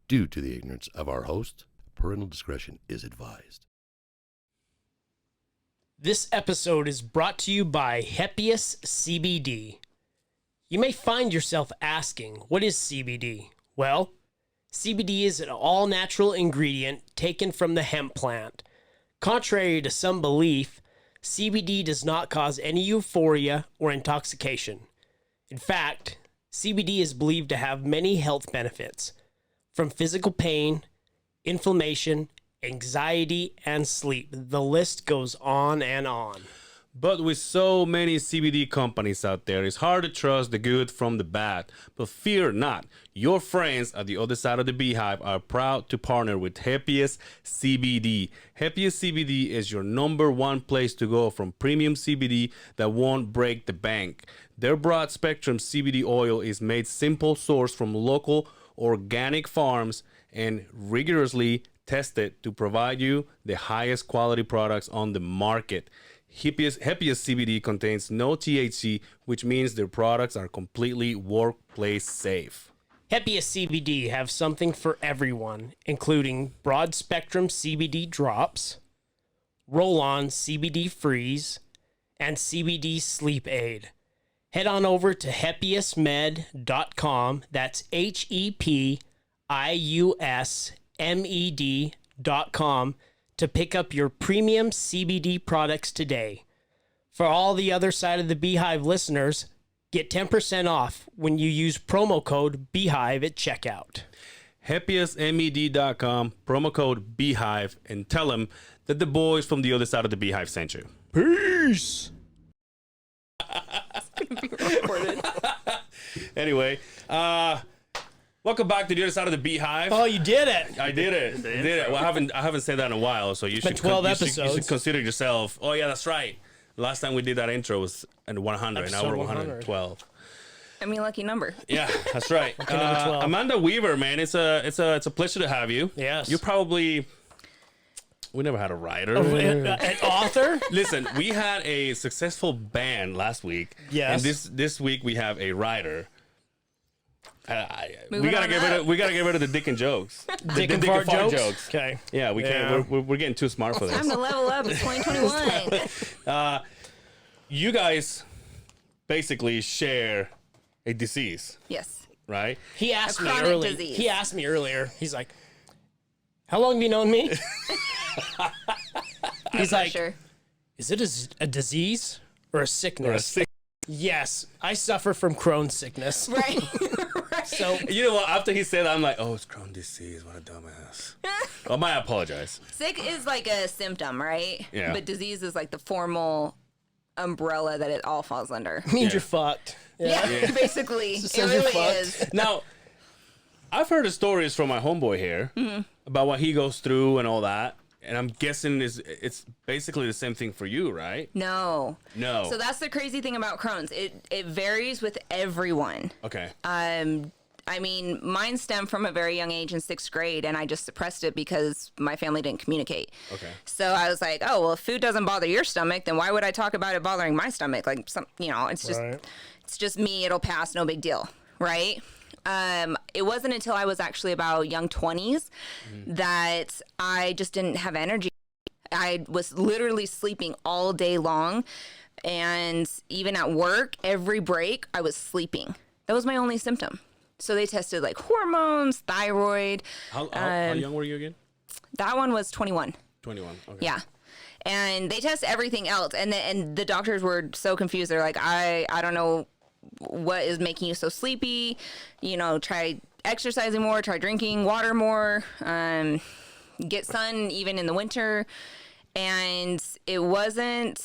Due to the ignorance of our host, parental discretion is advised. This episode is brought to you by Hepius CBD. You may find yourself asking, what is CBD? Well, CBD is an all-natural ingredient taken from the hemp plant. Contrary to some belief, CBD does not cause any euphoria or intoxication. In fact, CBD is believed to have many health benefits, from physical pain, inflammation, anxiety, and sleep. The list goes on and on. But with so many CBD companies out there, it's hard to trust the good from the bad. But fear not. Your friends at the other side of the Beehive are proud to partner with Hepius CBD. Hepius CBD is your #1 place to go from premium CBD that won't break the bank. Their broad spectrum CBD oil is made simple, sourced from local organic farms, and rigorously tested to provide you the highest quality products on the market. Hepius CBD contains no THC, which means their products are completely workplace safe. Hepius CBD have something for everyone, including broad spectrum CBD drops, roll-on CBD freeze, and CBD sleep aid. Head on over to hepiusmed.com. That's HEPIUSMED.com to pick up your premium CBD products today. For all the other side of the Beehive listeners, get 10% off when you use promo code Beehive at checkout. HEPIUSMED.com, promo code Beehive, and tell them that the boys from the other side of the Beehive sent you. Peace! Anyway, welcome back to the other side of the Beehive. Oh, you did it! I did it. Well, I haven't said that in a while, so you should. 12 you episodes. should consider yourself. Oh yeah, that's right. Last time we did that intro was at 100. Now we're 112. I mean, lucky number. Yeah, that's right. number 12. Amanda Weaver, man, it's a pleasure to have you. Yes. You probably. We never had a writer. An author? Listen, we had a successful band last week. Yes. And this week we have a writer. We Moving gotta on get rid up. of the dick and jokes. Dick and fart jokes? Okay. Yeah, we can't. We're getting too smart for this. Time to level up. It's 2021. You guys basically share a disease, Yes. right? He asked me chronic earlier. disease. He asked me earlier. He's like, "How long have you known me?" He's like, Sure. "Is it a disease or a sickness?" Or a sick. Yes, I suffer from Crohn's sickness. Right. right. So You know what? After he said that, I'm like, oh, it's Crohn's disease. What a dumbass. Oh, I apologize. Sick is like a symptom, right? Yeah. But disease is like the formal umbrella that it all falls under. means Yeah. you're fucked. Yeah, basically. It says you're really fucked. is. Now, I've heard the stories from my homeboy here about what he goes through and all that. And I'm guessing it's basically the same thing for you, right? No. No. So that's the crazy thing about Crohn's. It varies with everyone. Okay. I mean, mine stemmed from a very young age in 6th grade, and I just suppressed it because my family didn't communicate. Okay. So I was like, oh, well, if food doesn't bother your stomach, then why would I talk about it bothering my stomach? Like, it's just me. It'll pass. No big deal. Right. It wasn't until I was actually about young 20s that I just didn't have energy. I was literally sleeping all day long. And even at work, every break, I was sleeping. That was my only symptom. So they tested like hormones, thyroid. How young were you again? That one was 21. 21. Okay. Yeah. And they test everything else. And the doctors were so confused. They're like, I don't know what is making you so sleepy. You know, try exercising more, try drinking water more, get sun even in the winter. And it went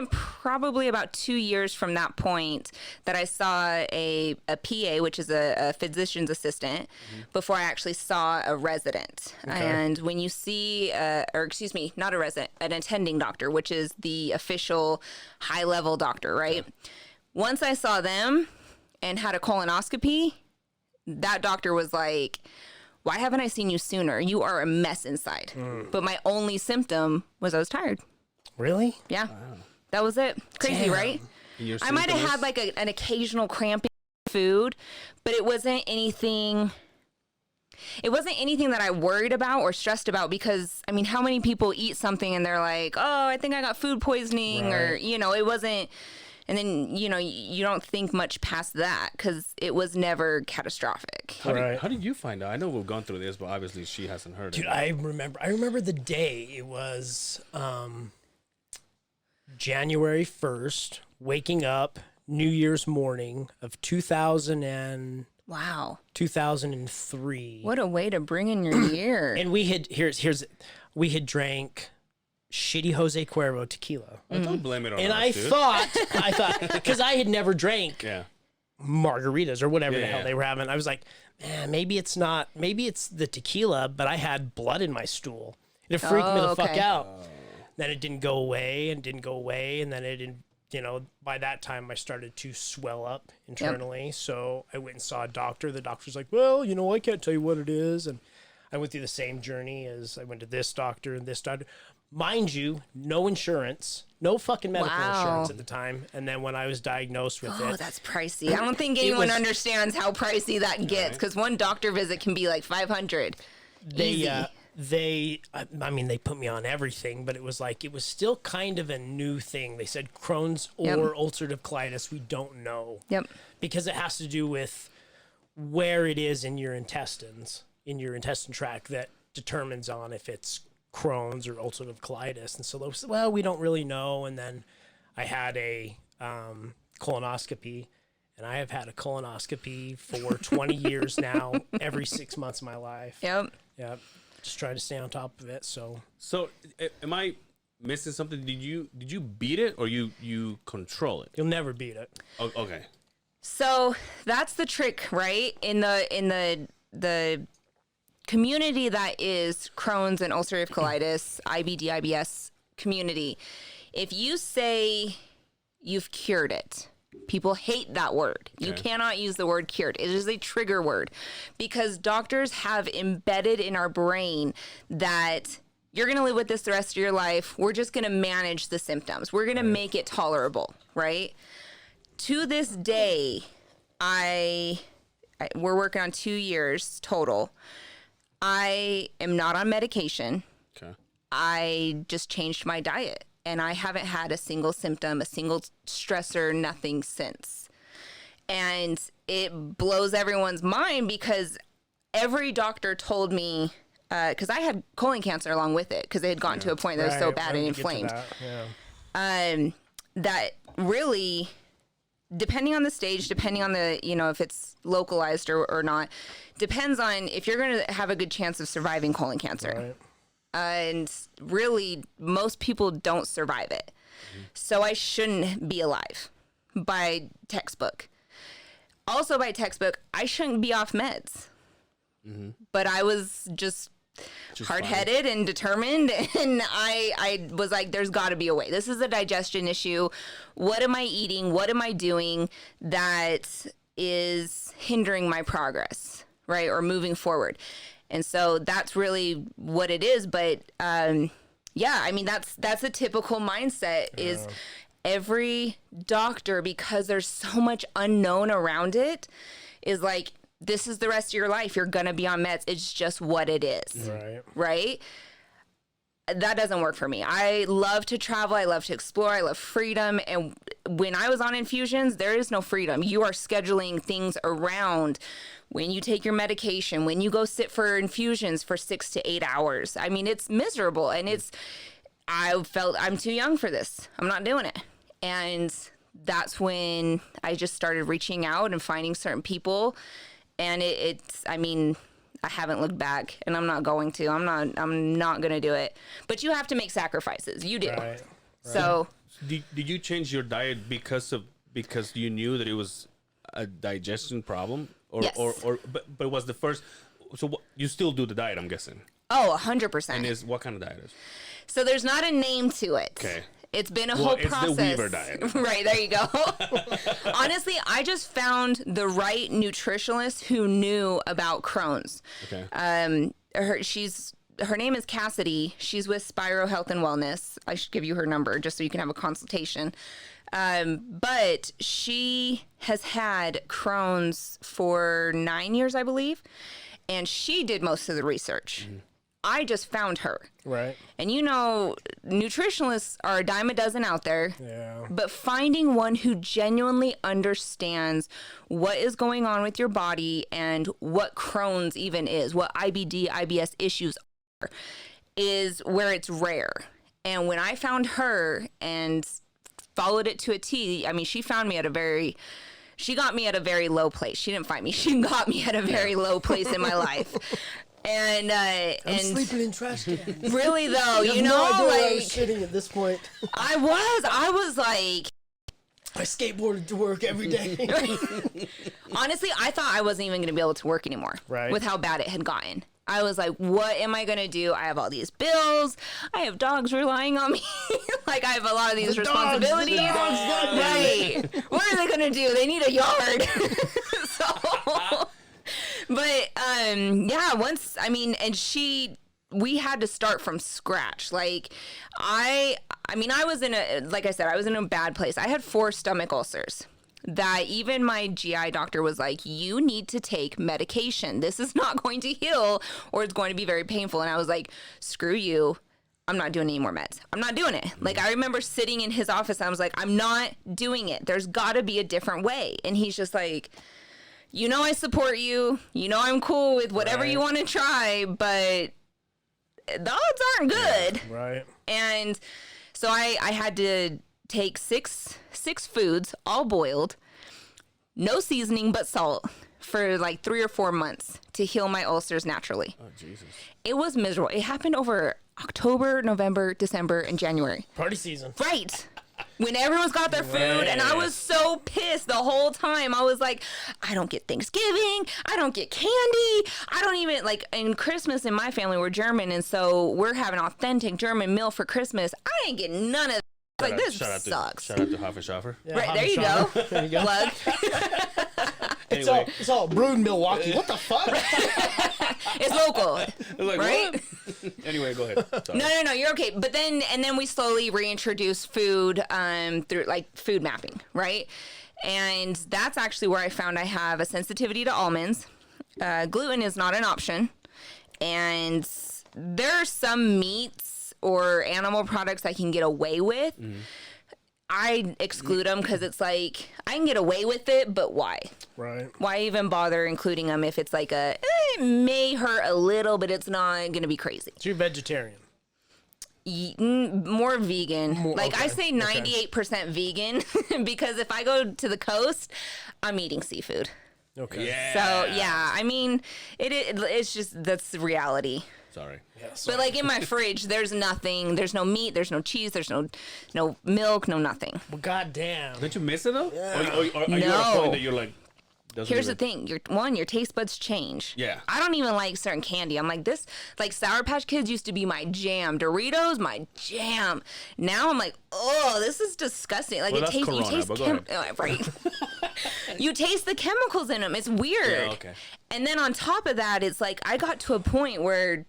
probably about 2 years from that point that I saw a PA, which is a physician's assistant, before I actually saw a resident. Okay. And when you see, not a resident, an attending doctor, which is the official high level doctor, right? Once I saw them and had a colonoscopy, that doctor was like, why haven't I seen you sooner? You are a mess inside. But my only symptom was I was tired. Really? Yeah. Wow. That was it. Crazy, Damn. right? Your I might have symptoms? had like an occasional cramping food, but it wasn't anything It wasn't anything that I worried about or stressed about because, I mean, how many people eat something and they're like, oh, I think I got food poisoning or, Right. you know, it wasn't. And then, you know, you don't think much past that because it was never catastrophic. Right. How did you find out? I know we've gone through this, but obviously she hasn't heard Dude, it. I remember the day. It was January 1st, waking up New Year's morning of Wow. 2003. What a way to bring in your year. And we had we had drank shitty Jose Cuervo tequila. Oh, don't blame it on And us, I dude. thought because I had never drank Yeah. margaritas or whatever the Yeah, hell yeah. they were having. I was like, man, maybe it's the tequila, but I had blood in my stool. It freaked me the fuck okay. out. Then it didn't go away and didn't go away. And then it didn't, you know, by that time I started to swell up internally. So I went and saw a doctor. The doctor's like, well, you know, I can't tell you what it is. And I went through the same journey as I went to this doctor and this doctor. Mind you, no insurance, no fucking medical Wow. insurance at the time. And then when I was diagnosed with Oh, it, that's pricey. I don't think anyone was- understands how pricey that gets because one doctor visit can be like $500. Easy. they I mean they put me on everything, but it was still kind of a new thing. They said Crohn's or Yep. ulcerative colitis, we don't know. Yep. Because it has to do with where it is in your intestines, in your intestine tract, that determines on if it's Crohn's or ulcerative colitis. And so they said, well, we don't really know. And then I had a colonoscopy, and I have had a colonoscopy for 20 years now, every 6 months of my life. Yep. Yeah, just try to stay on top of it. So So, am I missing something? Did you beat it or you control it? you'll never beat it. Oh, okay. So that's the trick, right? In the community that is Crohn's and ulcerative colitis, IBD, IBS community, if you say you've cured it, people hate that word. You Okay. cannot use the word cured. It is a trigger word because doctors have embedded in our brain that you're going to live with this the rest of your life. We're just going to manage the symptoms. We're going to make it tolerable, right? To this day, we're working on 2 years total. I am not on medication. Okay. I just changed my diet and I haven't had a single symptom, a single stressor, nothing since. And it blows everyone's mind because every doctor told me, because I had colon cancer along with it because it had gotten to a point that was so Right, bad I and would get to inflamed. that, yeah. That really, depending on the stage, depending on the, you know, if it's localized or not, depends on if you're going to have a good chance of surviving colon cancer. Right. And really, most people don't survive it. So I shouldn't be alive by textbook. Also by textbook, I shouldn't be off meds. But I was just hard-headed and determined, and I was like, there's got to be a way. This is a digestion issue. What am I eating? What am I doing that is hindering my progress, right, or moving forward? And so that's really what it is. But yeah, I mean, that's a typical mindset is every doctor, because there's so much unknown around it, is like, this is the rest of your life. You're going to be on meds. It's just what it is. Right. Right? That doesn't work for me. I love to travel. I love to explore. I love freedom. And when I was on infusions, there is no freedom. You are scheduling things around when you take your medication, when you go sit for infusions for 6 to 8 hours. I mean, it's miserable. And I felt I'm too young for this. I'm not doing it. And that's when I just started reaching out and finding certain people. And I mean, I haven't looked back, and I'm not going to. I'm not going to do it. But you have to make sacrifices. You do. Right. So Did you change your diet because you knew that it was a digestion problem, or Yes. but it was the first? So you still do the diet, I'm guessing. oh, 100%. And is what kind of diet is? So there's not a name to it. Okay. It's been a Well, whole it's the process. Weaver diet. Right, there you go. Honestly, I just found the right nutritionist who knew about Crohn's. Okay. Her name is Cassidy. She's with Spiro Health and Wellness. I should give you her number just so you can have a consultation. But she has had Crohn's for 9 years, I believe. and she did most of the research. I just found her. Right. And you know, nutritionalists are a dime a dozen out there. Yeah. But finding one who genuinely understands what is going on with your body and what Crohn's even is, what IBD, IBS issues are, is where it's rare. And when I found her and followed it to a T, I mean, she got me at a very low place. She didn't find me. She got me at a very low place in my life. And I'm sleeping in trash cans. Really though, you know, no idea like where I was sitting at this point. I was like, I skateboarded to work every day. honestly, I thought I wasn't even going to be able to work anymore. Right. With how bad it had gotten. I was like, what am I going to do? I have all these bills. I have dogs relying on me. Like, I have a lot of these responsibilities. Right. What are they going to do? They need a yard. So, but, yeah, we had to start from scratch. Like, I was in a bad place. I had 4 stomach ulcers that even my GI doctor was like, you need to take medication. This is not going to heal, or it's going to be very painful. And I was like, screw you. I'm not doing any more meds. I'm not doing it. Like, I remember sitting in his office and I was like, I'm not doing it. There's got to be a different way. And he's just like, you know, I support you. You know, I'm cool with whatever you want to try, but the odds aren't good. Yeah, right. And so I had to take six foods, all boiled, no seasoning but salt, for like 3 or 4 months to heal my ulcers naturally. Oh, Jesus. It was miserable. It happened over October, November, December, and January. Party season. Right. When everyone's got their food, and I was so pissed the whole time. I was like, I don't get Thanksgiving. I don't get candy. I don't even, like, in Christmas in my family, we're German, and so we're having authentic German meal for Christmas. I ain't getting none of that. Like, this sucks. Shout out to Hoff and Schaffer. Yeah, Right, there you go. There you go. Plug. It's all brewed in Milwaukee. What the fuck? It's local. Like, right? Anyway, go ahead. Sorry. No, you're okay. But then we slowly reintroduced food through like food mapping, right? And that's actually where I found I have a sensitivity to almonds. Gluten is not an option. And there are some meats or animal products I can get away with. Mm-hmm. I exclude them because it's like, I can get away with it, but why? Right. Why even bother including them if it's like it may hurt a little, but it's not going to be crazy. So you're vegetarian? More vegan. Okay. I say 98% vegan because if I go to the coast, I'm eating seafood. Okay. Yeah. So, yeah, I mean, it's just, that's the reality. Sorry. Yeah, But like in my fridge, there's nothing. There's no meat. There's no cheese. There's no milk. No nothing. Well, goddamn. Don't you miss it though? Yeah. Or are you at a point that you're like? Here's the thing. Your taste buds change. Yeah. I don't even like certain candy. I'm like this. Like Sour Patch Kids used to be my jam. Doritos, my jam. Now I'm like, oh, this is disgusting. Like Well, it that's tastes. Corona, You taste but go right. You taste the chemicals in them. It's weird. Yeah, okay. And then on top of that, it's like I got to a point where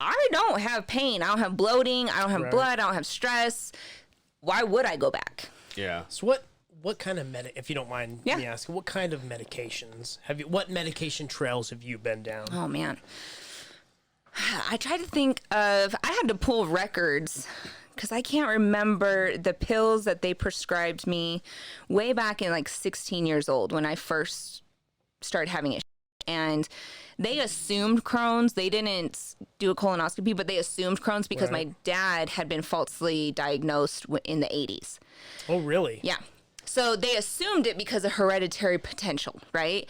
I don't have pain. I don't have bloating. I don't have blood. I don't have stress. Why would I go back? Yeah. So what kind of if you don't mind Yeah. me asking, what kind of medications what medication trails have you been down? Oh man. I try to think of, I had to pull records because I can't remember the pills that they prescribed me way back in like 16 years old when I first started having it. And they assumed Crohn's. They didn't do a colonoscopy, but they assumed Crohn's because my dad had been falsely diagnosed in the 80s. Oh, really? Yeah. So they assumed it because of hereditary potential, right?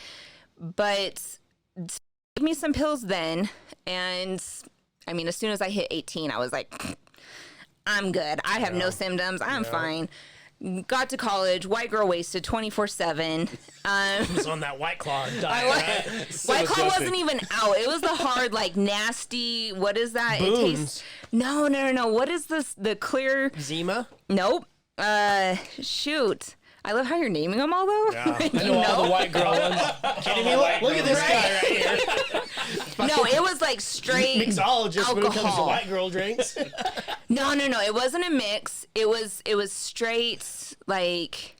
But give me some pills then. And I mean, as soon as I hit 18, I was like, I'm good. I have no symptoms. I'm fine. Got to college, white girl wasted 24/7. Was on that White Claw diet, right? White Claw wasn't even out. It was the hard, like nasty. What is that? Booms. It tastes. No. What is this? The clear. Zima? Nope. Shoot. I love how you're naming them all though. Yeah. I know all the white girl ones. Kidding me? Look at this guy right here. No, it was like straight Mixologist alcohol. when it comes to white girl drinks. No. It wasn't a mix. It was straight like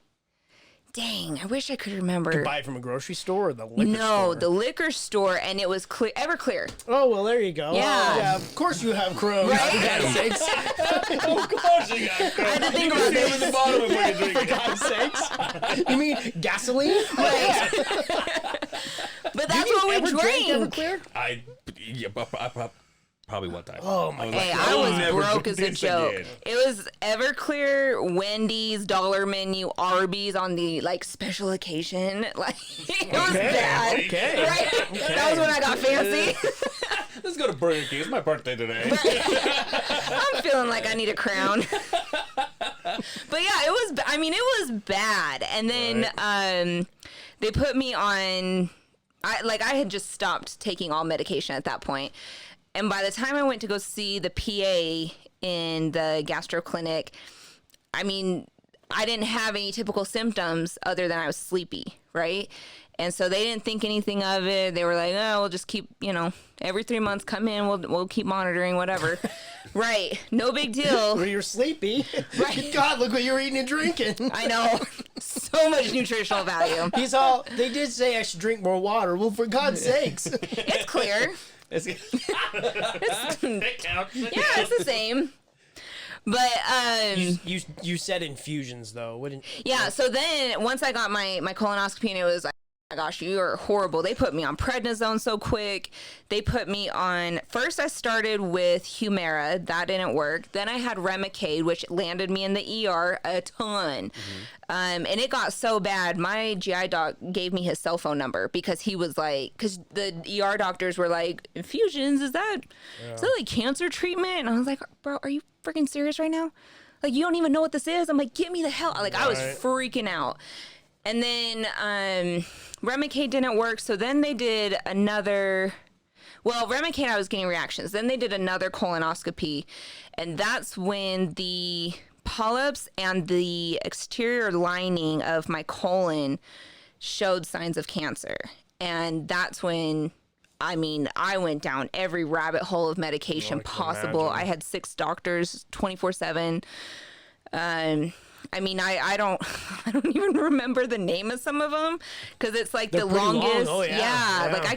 dang, I wish I could remember. Buy it from a grocery store or the liquor No, store? the liquor store, and it was clear, Everclear. Oh, well, there you go. Yeah. Yeah, of course you have crows. Right? For God's sakes. Of course you got I had to think about at this. the bottom before you drink For it. God's sakes. You mean gasoline? Right. But that's what we Ever drank drank. Everclear? Probably one time. Oh, my Hey, like, I I'll was never broke do as a this joke. again. It was Everclear, Wendy's, Dollar Menu, Arby's on the like special occasion. Like it was bad. Okay. Right? That was when I got fancy. Let's go to Burger King. It's my birthday today. I'm feeling like I need a crown. But yeah, it was. I mean, it was bad. And then they put me on. I had just stopped taking all medication at that point. And by the time I went to go see the PA in the gastro clinic, I mean, I didn't have any typical symptoms other than I was sleepy, right? And so they didn't think anything of it. They were like, oh, we'll just keep, every 3 months come in, we'll keep monitoring, whatever. Right. No big deal. When you're sleepy. Right. God, look what you're eating and drinking. I know. So much nutritional value. They did say I should drink more water. Well, for God's sakes. It's clear. It counts. Yeah, it's the same. But You said infusions, though. Wouldn't? yeah, so then once I got my colonoscopy and it was like, oh my gosh, you are horrible. They put me on prednisone so quick. They put me on, first I started with Humira. That didn't work. Then I had Remicade, which landed me in the ER a ton. And it got so bad, my GI doc gave me his cell phone number because he was like, because the ER doctors were like, infusions, is that like cancer treatment? And I was like, bro, are you freaking serious right now? Like, you don't even know what this is? I'm like, get me the hell. Like, I was freaking out. And then Remicade didn't work, so then they did another. Well, Remicade, I was getting reactions. Then they did another colonoscopy, and that's when the polyps and the exterior lining of my colon showed signs of cancer. And that's when, I mean, I went down every rabbit hole of medication possible. I had 6 doctors 24/7. I mean, I don't even remember the name of some of them because it's like They're the pretty long. longest. Oh, yeah. Like I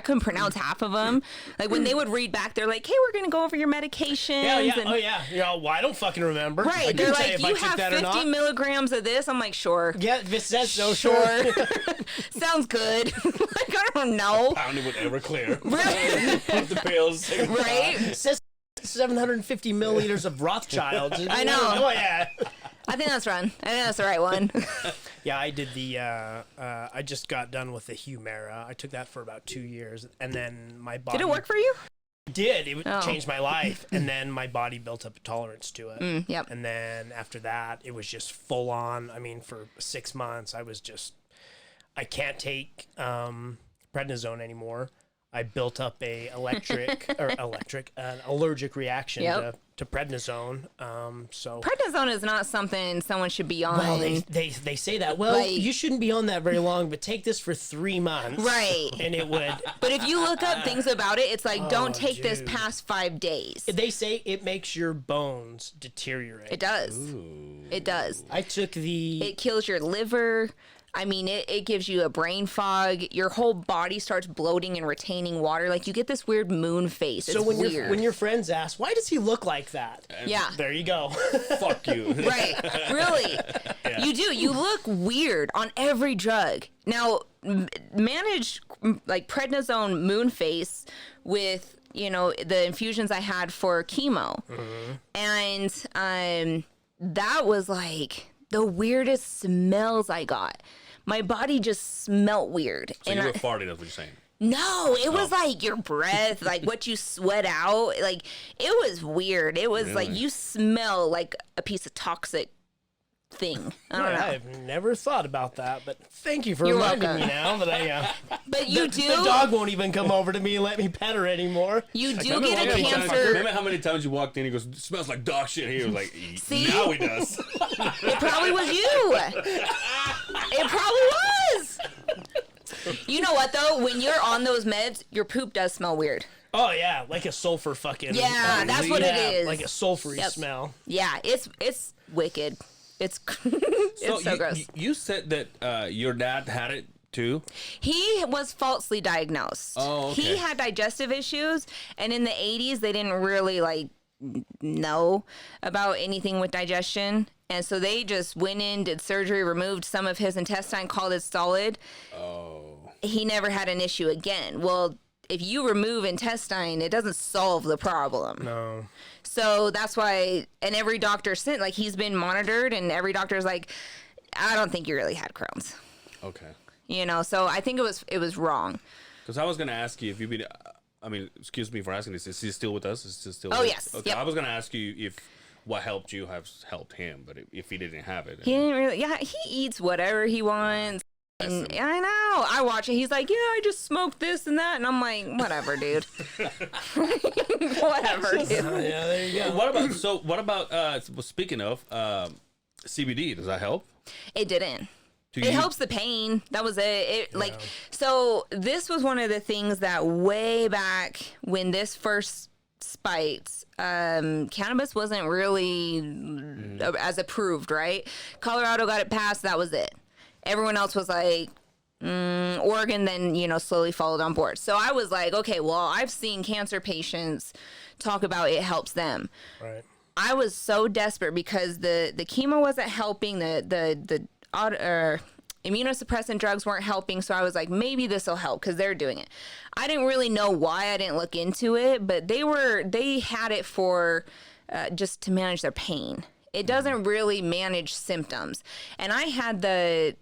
couldn't pronounce half of them. Like when they would read back, they're like, "Hey, we're gonna go over your medications." Yeah. And, Oh, yeah. Well, I don't fucking remember. I right. couldn't They're tell like, if I "You took have that or 50 not. milligrams of this." I'm like, "Sure." Yeah, if it says so, Sure. Sounds good. Like I don't know. Pounded with Everclear. Right. Put the pills. Right. It says 750 milliliters of Rothschild. I know. Oh, yeah. I think that's right. I think that's the right one. Yeah, I did the, I just got done with the Humira. I took that for about 2 years, and then my body... Did it work for you? Did. It Oh. changed my life, and then my body built up a tolerance to it. Yep. And then after that, it was just full on. I mean, for 6 months, I was just... I can't take prednisone anymore. I built up an allergic reaction Yep. to prednisone. So Prednisone is not something someone should be on. well, they say that. Well, Like- you shouldn't be on that very long, but take this for 3 months, Right. And it would. But if you look up things about it, it's like, don't take this dude. past 5 days. They say it makes your bones deteriorate. It does. It does. I took the. It kills your liver. I mean, it gives you a brain fog. Your whole body starts bloating and retaining water. Like you get this weird moon face. so It's when weird. when your friends ask, why does he look like that? Yeah. There you go. Fuck you. Right. Really. You do. You look weird on every drug. Now, manage like prednisone moon face with, the infusions I had for chemo. And that was like the weirdest smells I got. My body just smelt weird. So and you were farting, that's what you're saying. No, it was like your breath, like what you sweat out. Like it was weird. It was like you smell like a piece of toxic thing. I don't know. I've never thought about that, but thank you for You're reminding welcome. me now that I. But you The do. dog won't even come over to me and let me pet her anymore. You do Remember get how a many times- cancer. Remember how many times you walked in and he goes, it smells like dog shit here? He was like, See? now he does. It probably was you. It probably was. You know what though? When you're on those meds, your poop does smell weird. Oh yeah, like a sulfur fucking. Yeah, that's what it is. Like a sulfury Yep. smell. Yeah, it's wicked. It's it's so gross. You said that your dad had it too. He was falsely diagnosed. Oh, okay. He had digestive issues, and in the 80s, they didn't really like know about anything with digestion. And so they just went in, did surgery, removed some of his intestine, called it solid. Oh. He never had an issue again. Well, if you remove intestine, it doesn't solve the problem. No. So that's why, and every doctor sent, like, he's been monitored, and every doctor's like, I don't think you really had Crohn's. Okay. You know, so I think it was wrong. Because I was gonna ask you if you've been. I mean, excuse me for asking this. Is he still with us? Is he still? Oh, with yes. Okay. Yep. I was gonna ask you if what helped you has helped him, but if he didn't have it, He didn't really, yeah, he eats whatever he wants. And I know. I watch it. He's like, yeah, I just smoked this and that. And I'm like, whatever, dude. Whatever, dude. Yeah, there you go. What about speaking of CBD, does that help? It didn't. Do It you- helps the pain. That was it. So this was one of the things that way back when this first spiked, cannabis wasn't really as approved, right? Colorado got it passed. That was it. Everyone else was like, Oregon then, slowly followed on board. So I was like, okay, well, I've seen cancer patients talk about it helps them. Right. I was so desperate because the chemo wasn't helping, the immunosuppressant drugs weren't helping. So I was like, maybe this will help because they're doing it. I didn't really know why. I didn't look into it, but they had it for just to manage their pain. It doesn't really manage symptoms. And I had the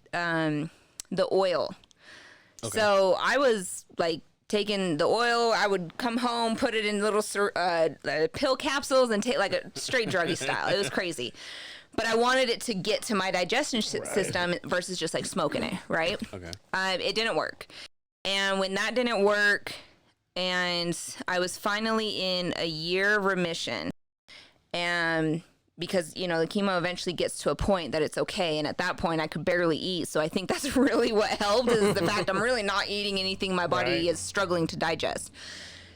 oil. Okay. So I was like taking the oil. I would come home, put it in little pill capsules and take like a straight druggy style. It was crazy. But I wanted it to get to my digestion system versus just like smoking it, right? Okay. It didn't work. And when that didn't work, and I was finally in a year remission, and because, the chemo eventually gets to a point that it's okay. And at that point, I could barely eat. So I think that's really what helped is the fact I'm really not eating anything my body is struggling to digest.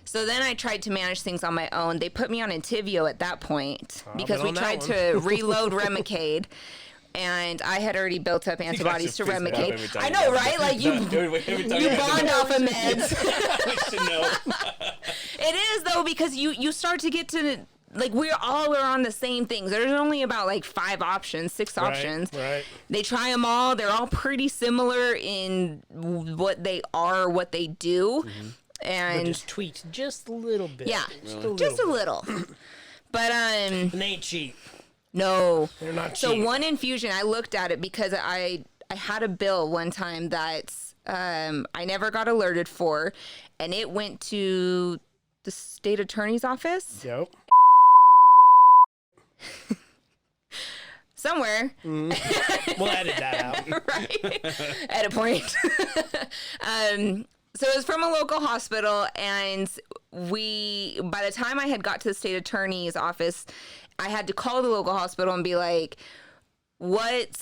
So then I tried to manage things on my own. They put me on Entyvio at that point because we tried to reload Remicade. And I had already built up antibodies to Remicade. I know, right? Like you bond off of meds. It is, though, because you start to get to... Like, we're on the same things. There's only about, like, 5 options, 6 options. Right. They try them all. They're all pretty similar in what they are, what they do. Mm-hmm. And just tweaked just a little bit. yeah, Really? just a little. But, And they ain't cheap. no. They're not cheap. So one infusion, I looked at it because I had a bill one time that I never got alerted for. And it went to the state attorney's office. Yep. Somewhere. We'll edit that out. Right. At a point. So it was from a local hospital, and by the time I had got to the state attorney's office, I had to call the local hospital and be like, what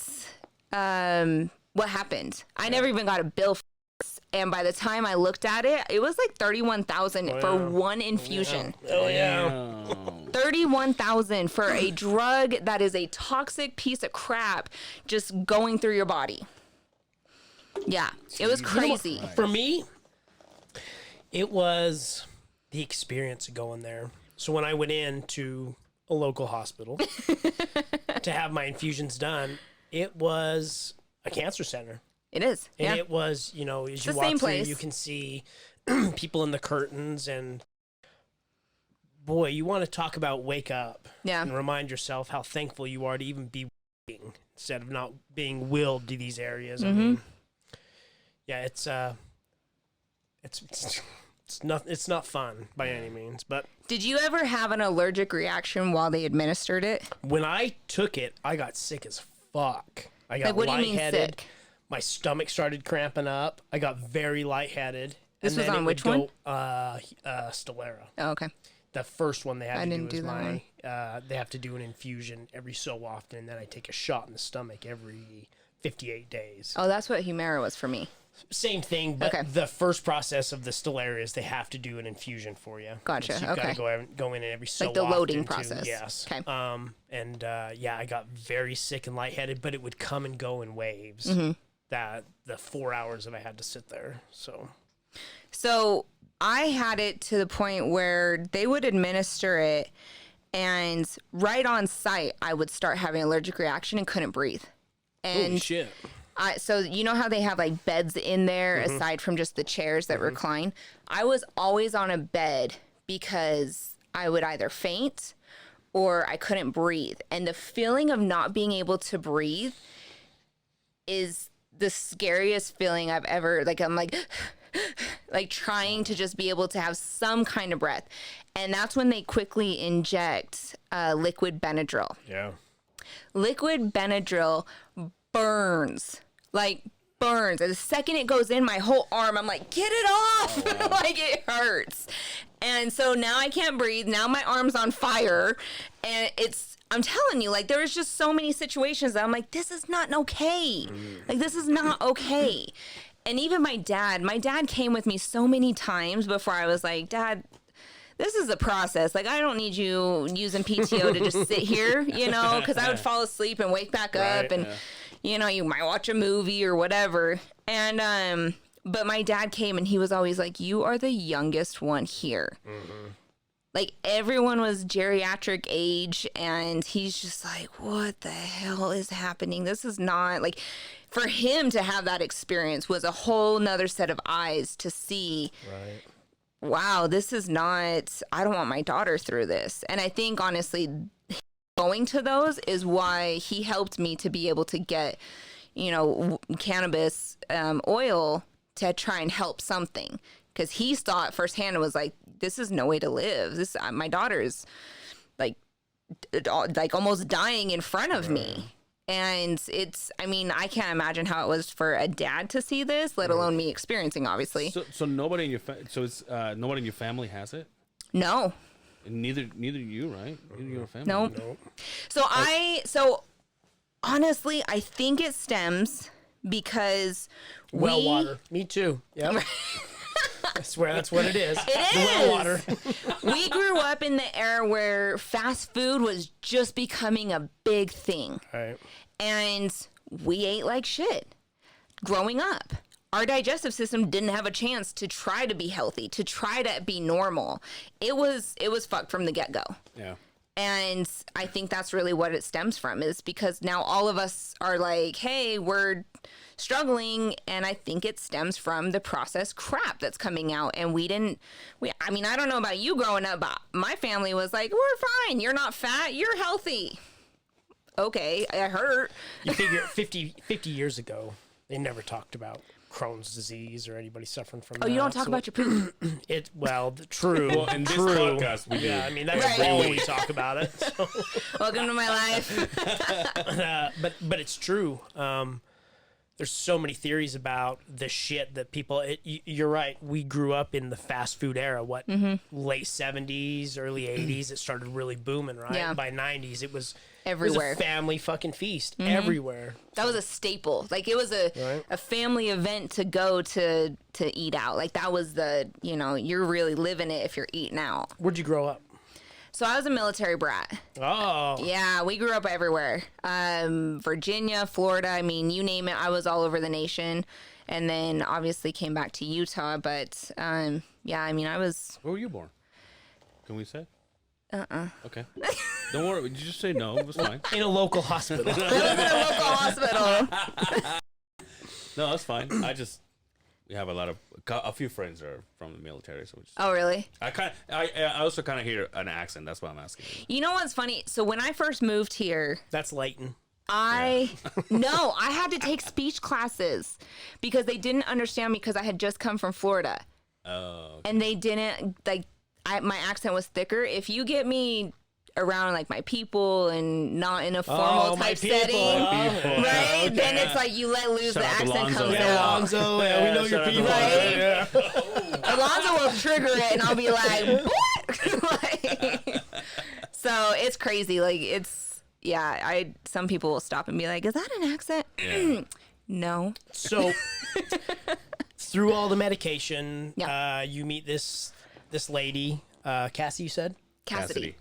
happened? I never even got a bill for this. And by the time I looked at it, it was like $31,000 for one infusion. Oh, yeah. $31,000 for a drug that is a toxic piece of crap just going through your body. Yeah, it was crazy. For me, it was the experience of going there. So when I went into a local hospital to have my infusions done, it was a cancer center. It is. And Yeah. it was, as you the walk same through, place. you can see people in the curtains, and boy, you want to talk about wake up Yeah. and remind yourself how thankful you are to even be waking instead of not being willed to these areas. I mean, yeah, it's not fun by any means, but Did you ever have an allergic reaction while they administered it? when I took it, I got sick as fuck. I got Like, what do you mean lightheaded. sick? My stomach started cramping up. I got very lightheaded. This and was then on it which would one? go, Stelera. Oh, okay. The first one they had I to didn't do do was that my. They have to do an infusion every so often, and then I take a shot in the stomach every 58 days. Oh, that's what Humira was for me. Same thing, but Okay. the first process of the Stellaria is they have to do an infusion for you. Gotcha, So you've okay. got to go in every so Like the loading often to- process. yes. Okay. And I got very sick and lightheaded, but it would come and go in waves. Mm-hmm. That the 4 hours that I had to sit there. So I had it to the point where they would administer it, and right on site, I would start having an allergic reaction and couldn't breathe. Holy And shit. so you know how they have like beds in there aside from just the chairs that recline? I was always on a bed because I would either faint or I couldn't breathe. And the feeling of not being able to breathe is the scariest feeling I've ever, like I'm like trying to just be able to have some kind of breath. And that's when they quickly inject liquid Benadryl. Yeah. Liquid Benadryl burns, like burns. And the second it goes in my whole arm, I'm like, get it off. Oh, wow. Like it hurts. And so now I can't breathe. Now my arm's on fire. And I'm telling you, like, there was just so many situations that I'm like, this is not okay. Like, this is not okay. And even my dad came with me so many times before I was like, Dad, this is a process. Like, I don't need you using PTO to just sit here, you know, because I would fall asleep and wake back up and, you know, you might watch a movie or whatever. And, but my dad came and he was always like, you are the youngest one here. Like, everyone was geriatric age, and he's just like, what the hell is happening? This is not, like, for him to have that experience was a whole nother set of eyes to see, wow, this is not, I don't want my daughter through this. And I think, honestly, going to those is why he helped me to be able to get, you know, cannabis oil to try and help something. Because he saw it firsthand and was like, this is no way to live. This my daughter's like almost dying in front of me. And it's, I mean, I can't imagine how it was for a dad to see this, let alone me experiencing, obviously. So nobody in your nobody in your family has it? No. And neither you, right? Neither your family. Nope. So honestly, I think it stems because Well water. Me too. Yep. I swear that's what it is. It The is. well water. We grew up in the era where fast food was just becoming a big thing. Right. And we ate like shit growing up. Our digestive system didn't have a chance to try to be healthy, to try to be normal. It was fucked from the get-go. Yeah. And I think that's really what it stems from, is because now all of us are like, hey, we're struggling. And I think it stems from the processed crap that's coming out. And I mean, I don't know about you growing up, but my family was like, we're fine. You're not fat. You're healthy. Okay, I hurt. You figure 50 years ago, they never talked about Crohn's disease or anybody suffering from that. Oh, you don't talk about your poop. True. Well, in this podcast, we do. Yeah, I mean, that's Right. all we talk about it. So. Welcome to my life. But it's true. There's so many theories about the shit that people. You're right. We grew up in the fast food era. Late 70s, early 80s, it started really booming. Right. Yeah. By 90s, it was Everywhere. It was a family fucking feast everywhere. That was a staple. Like, it was a family event to go to eat out. Like, that was you're really living it if you're eating out. Where'd you grow up? So I was a military brat. Oh. Yeah, we grew up everywhere. Virginia, Florida, I mean, you name it, I was all over the nation. And then obviously came back to Utah. But yeah, I mean, I was... Where were you born? Can we say? Okay. Don't worry. You just say no. It was fine. In a local hospital. I was in a local hospital. No, that's fine. We have a few friends that are from the military, so Oh, really? I also kind of hear an accent. That's why I'm asking. You know what's funny? So when I first moved here, That's Leighton. I had to take speech classes because they didn't understand me because I had just come from Florida. Oh. And they didn't, my accent was thicker. If you get me around like my people and not in a formal my type people. setting, right? Okay. Then it's like you let loose, Shout the out to accent Lonzo. comes Yeah, out. Alonzo, we know your shout out to people. Lonzo. Yeah. Alonzo will trigger it and I'll be like, what? So it's crazy. Like, it's, yeah, some people will stop and be like, is that an accent? Yeah. No. So, through all the medication, Yeah. you meet this lady, Cassie, you said? Cassidy.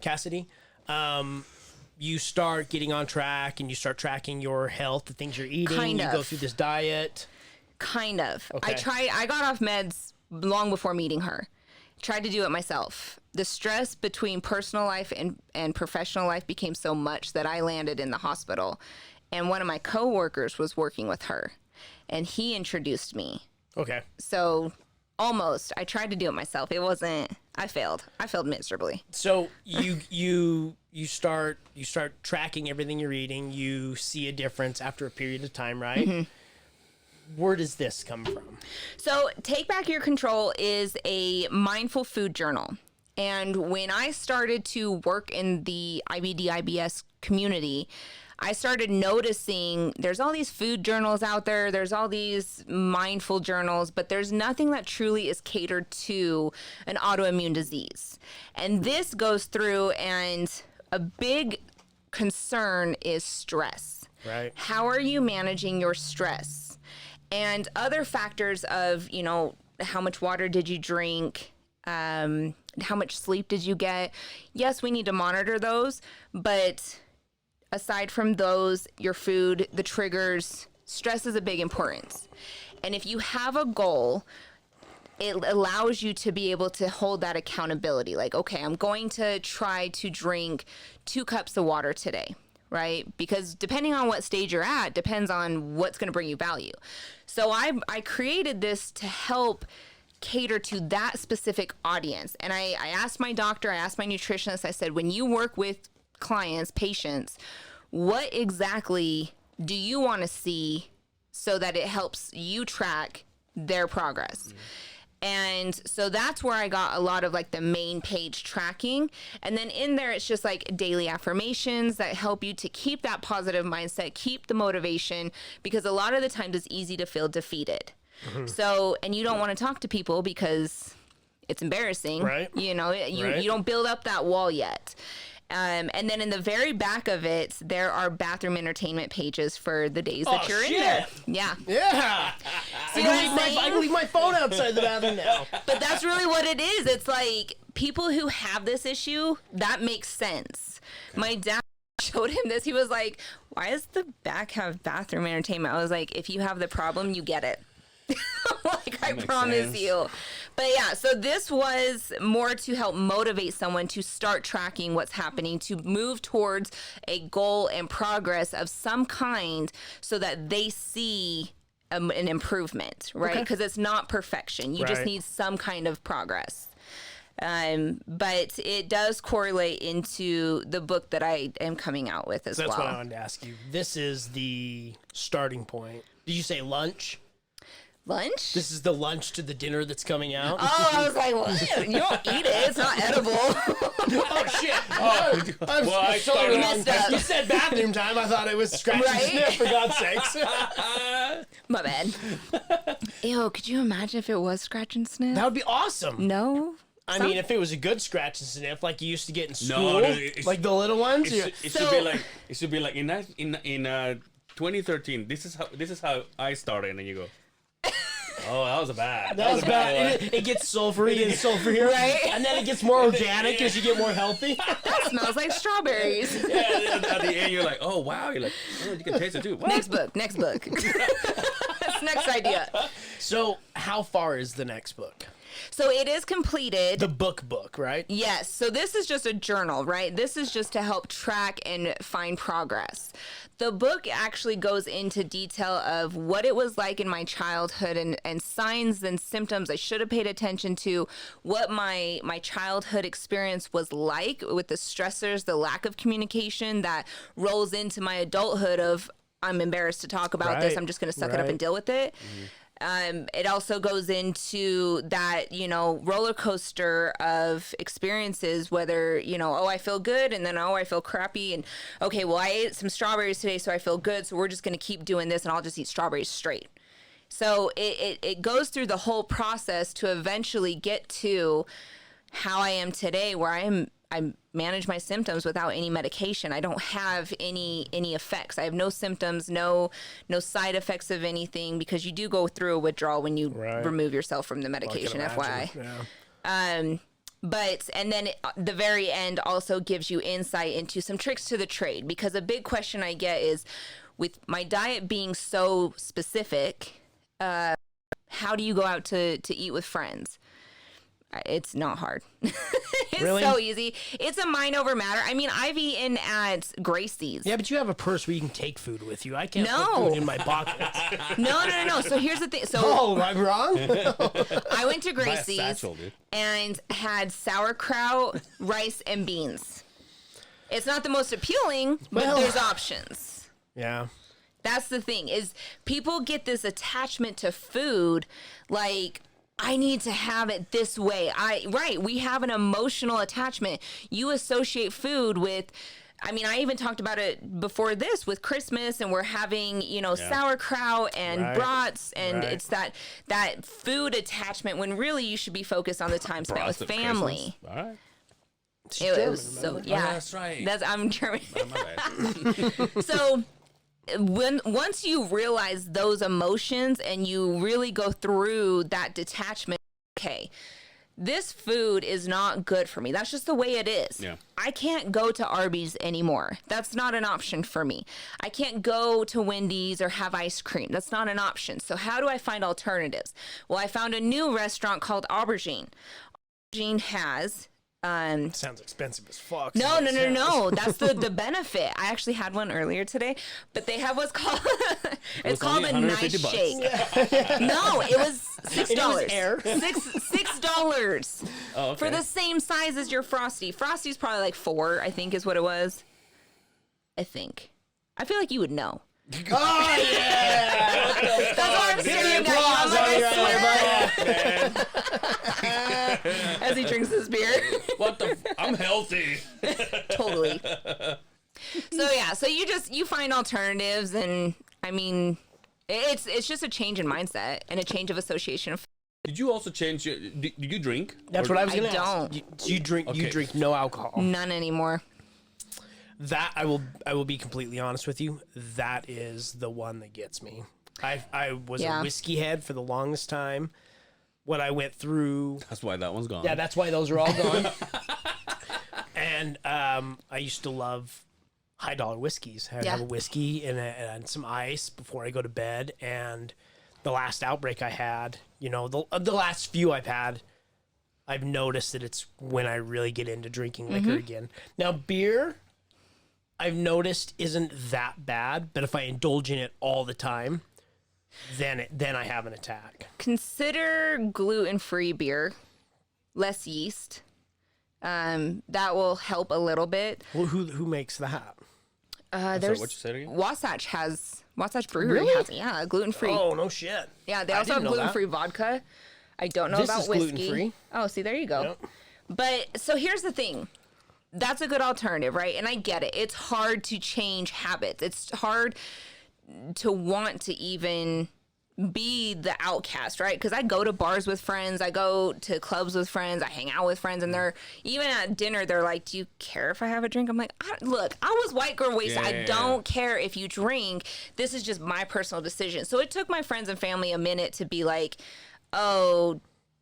You start getting on track and you start tracking your health, the things you're eating. Kind you of. go through this diet. Kind of. Okay. I got off meds long before meeting her. Tried to do it myself. The stress between personal life and professional life became so much that I landed in the hospital. And one of my coworkers was working with her, and he introduced me. Okay. So almost, I tried to do it myself. It wasn't. I failed. I failed miserably. So you start tracking everything you're eating. You see a difference after a period of time, right? Mm-hmm. Where does this come from? So Take Back Your Control is a mindful food journal. And when I started to work in the IBD-IBS community, I started noticing there's all these food journals out there. There's all these mindful journals, but there's nothing that truly is catered to an autoimmune disease. And this goes through, and a big concern is stress. Right. How are you managing your stress? And other factors of, how much water did you drink? How much sleep did you get? Yes, we need to monitor those, but aside from those, your food, the triggers, stress is a big importance. And if you have a goal, it allows you to be able to hold that accountability. Like, okay, I'm going to try to drink 2 cups of water today, right? Because depending on what stage you're at, depends on what's going to bring you value. So I created this to help cater to that specific audience. And I asked my doctor, I asked my nutritionist, I said, when you work with clients, patients, what exactly do you want to see so that it helps you track their progress? And so that's where I got a lot of like the main page tracking. And then in there, it's just like daily affirmations that help you to keep that positive mindset, keep the motivation, because a lot of the times it's easy to feel defeated. So, and you don't want to talk to people because it's embarrassing, Right. You Right. don't build up that wall yet. And then in the very back of it, there are bathroom entertainment pages for the days that you're in there. Yeah. Yeah. See I what can I'm saying? leave my phone outside the bathroom now. But that's really what it is. It's like people who have this issue, that makes sense. My dad showed him this. He was like, why does the back have bathroom entertainment? I was like, if you have the problem, you get it. Like, I promise sense. you. But yeah, so this was more to help motivate someone to start tracking what's happening, to move towards a goal and progress of some kind so that they see an improvement, right? Because it's not perfection. You just Right. need some kind of progress. But it does correlate into the book that I am coming out with as That's well. what I wanted to ask you. This is the starting point. Did you say lunch? Lunch? This is the lunch to the dinner that's coming out. Oh, I was like, what? You don't eat it. It's not edible. Oh shit! I'm Well, I sorry. started messed up. You said bathroom time. I thought it was scratch and Right? sniff. For God's sakes, My bad. Ew, could you imagine if it was scratch and sniff? that would be awesome. No. I mean, if it was a good scratch and sniff, like you used to get in No, school, dude, it's- like the little ones. It So- should be like in 2013. This is how I started, and you go, oh, that was bad. That was a bad bad. It gets sulfury and sulfurier, Right? And then it gets more organic as you get more healthy. That smells like strawberries. Yeah, at the end, you're like, oh wow, you're like, oh, you can taste it too. What? Next book. That's next idea. So, how far is the next book? So it is completed. The book, right? Yes. So this is just a journal, right? This is just to help track and find progress. The book actually goes into detail of what it was like in my childhood and signs and symptoms I should have paid attention to, what my childhood experience was like with the stressors, the lack of communication that rolls into my adulthood of I'm embarrassed to talk about this. Right. I'm just going to suck it up Right. and deal with it. It also goes into that, roller coaster of experiences, whether, oh, I feel good and then, oh, I feel crappy. And okay, well, I ate some strawberries today, so I feel good. So we're just going to keep doing this and I'll just eat strawberries straight. So it goes through the whole process to eventually get to how I am today, where I am I manage my symptoms without any medication. I don't have any effects. I have no symptoms, no side effects of anything, because you do go through a withdrawal when you remove yourself from the medication, FYI. Yeah. But, and then the very end also gives you insight into some tricks to the trade, because a big question I get is, with my diet being so specific, how do you go out to eat with friends? It's not hard. It's Really? so easy. It's a mind over matter. I mean, I've eaten at Gracie's. Yeah, but you have a purse where you can take food with you. I can't No. put food in my pockets. No. So here's the thing. So Oh, I'm wrong? I went to Buy a Gracie's satchel, dude. and had sauerkraut, rice, and beans. It's not the most appealing, but Well. there's options. Yeah. That's the thing, is people get this attachment to food, like, I need to have it this way. We have an emotional attachment. You associate food with, I mean, I even talked about it before this with Christmas, and we're having, sauerkraut and brats, and it's that food attachment, when really you should be focused on the time spent with Brats at family. Christmas. All right. It was so, yeah. that's right. I'm German. Oh, my bad. So once you realize those emotions and you really go through that detachment, okay, this food is not good for me. That's just the way it is. Yeah. I can't go to Arby's anymore. That's not an option for me. I can't go to Wendy's or have ice cream. That's not an option. So how do I find alternatives? Well, I found a new restaurant called Aubergine. Aubergine has Sounds expensive as fuck. no. That's the benefit. I actually had one earlier today, but they have what's called it's called only a nice $150. shake. No, it was $6. air. $6 Oh, okay. for the same size as your Frosty. Frosty's probably like $4, I think, is what it was. I think. I feel like you would know. Oh, yeah. That's why I'm staring at you. I'm like, I swear. As he drinks his beer. What the? I'm healthy. Totally. So you find alternatives, and I mean, it's just a change in mindset and a change of association of. Did you also change your? Do you drink? That's Or- what I was I going to ask. don't. You drink. You Okay. drink no alcohol. None anymore. That I will be completely honest with you. That is the one that gets me. I was Yeah. a whiskey head for the longest time. What I went through. That's why that one's gone. Yeah, that's why those are all gone. And I used to love high dollar whiskeys. I'd have a whiskey and some ice before I go to bed. And the last outbreak I had, the last few I've had, I've noticed that it's when I really get into drinking liquor again. Now, beer, I've noticed isn't that bad, but if I indulge in it all the time, then I have an attack. Consider gluten-free beer, less yeast. That will help a little bit. Well, who makes that? There's what you said again? Wasatch Brewery Really? has it. Yeah, gluten-free. Oh, no shit. Yeah, they I also have didn't know that. gluten-free vodka. I don't know This about is whiskey. gluten-free. Oh, see, there you go. Yep. But so here's the thing. That's a good alternative, right? And I get it. It's hard to change habits. It's hard to want to even be the outcast, right? Because I go to bars with friends, I go to clubs with friends, I hang out with friends, and they're even at dinner. They're like, "Do you care if I have a drink?" I'm like, "Look, I was white girl wasted. I Yeah. don't care if you drink. This is just my personal decision." So it took my friends and family a minute to be like, "Oh,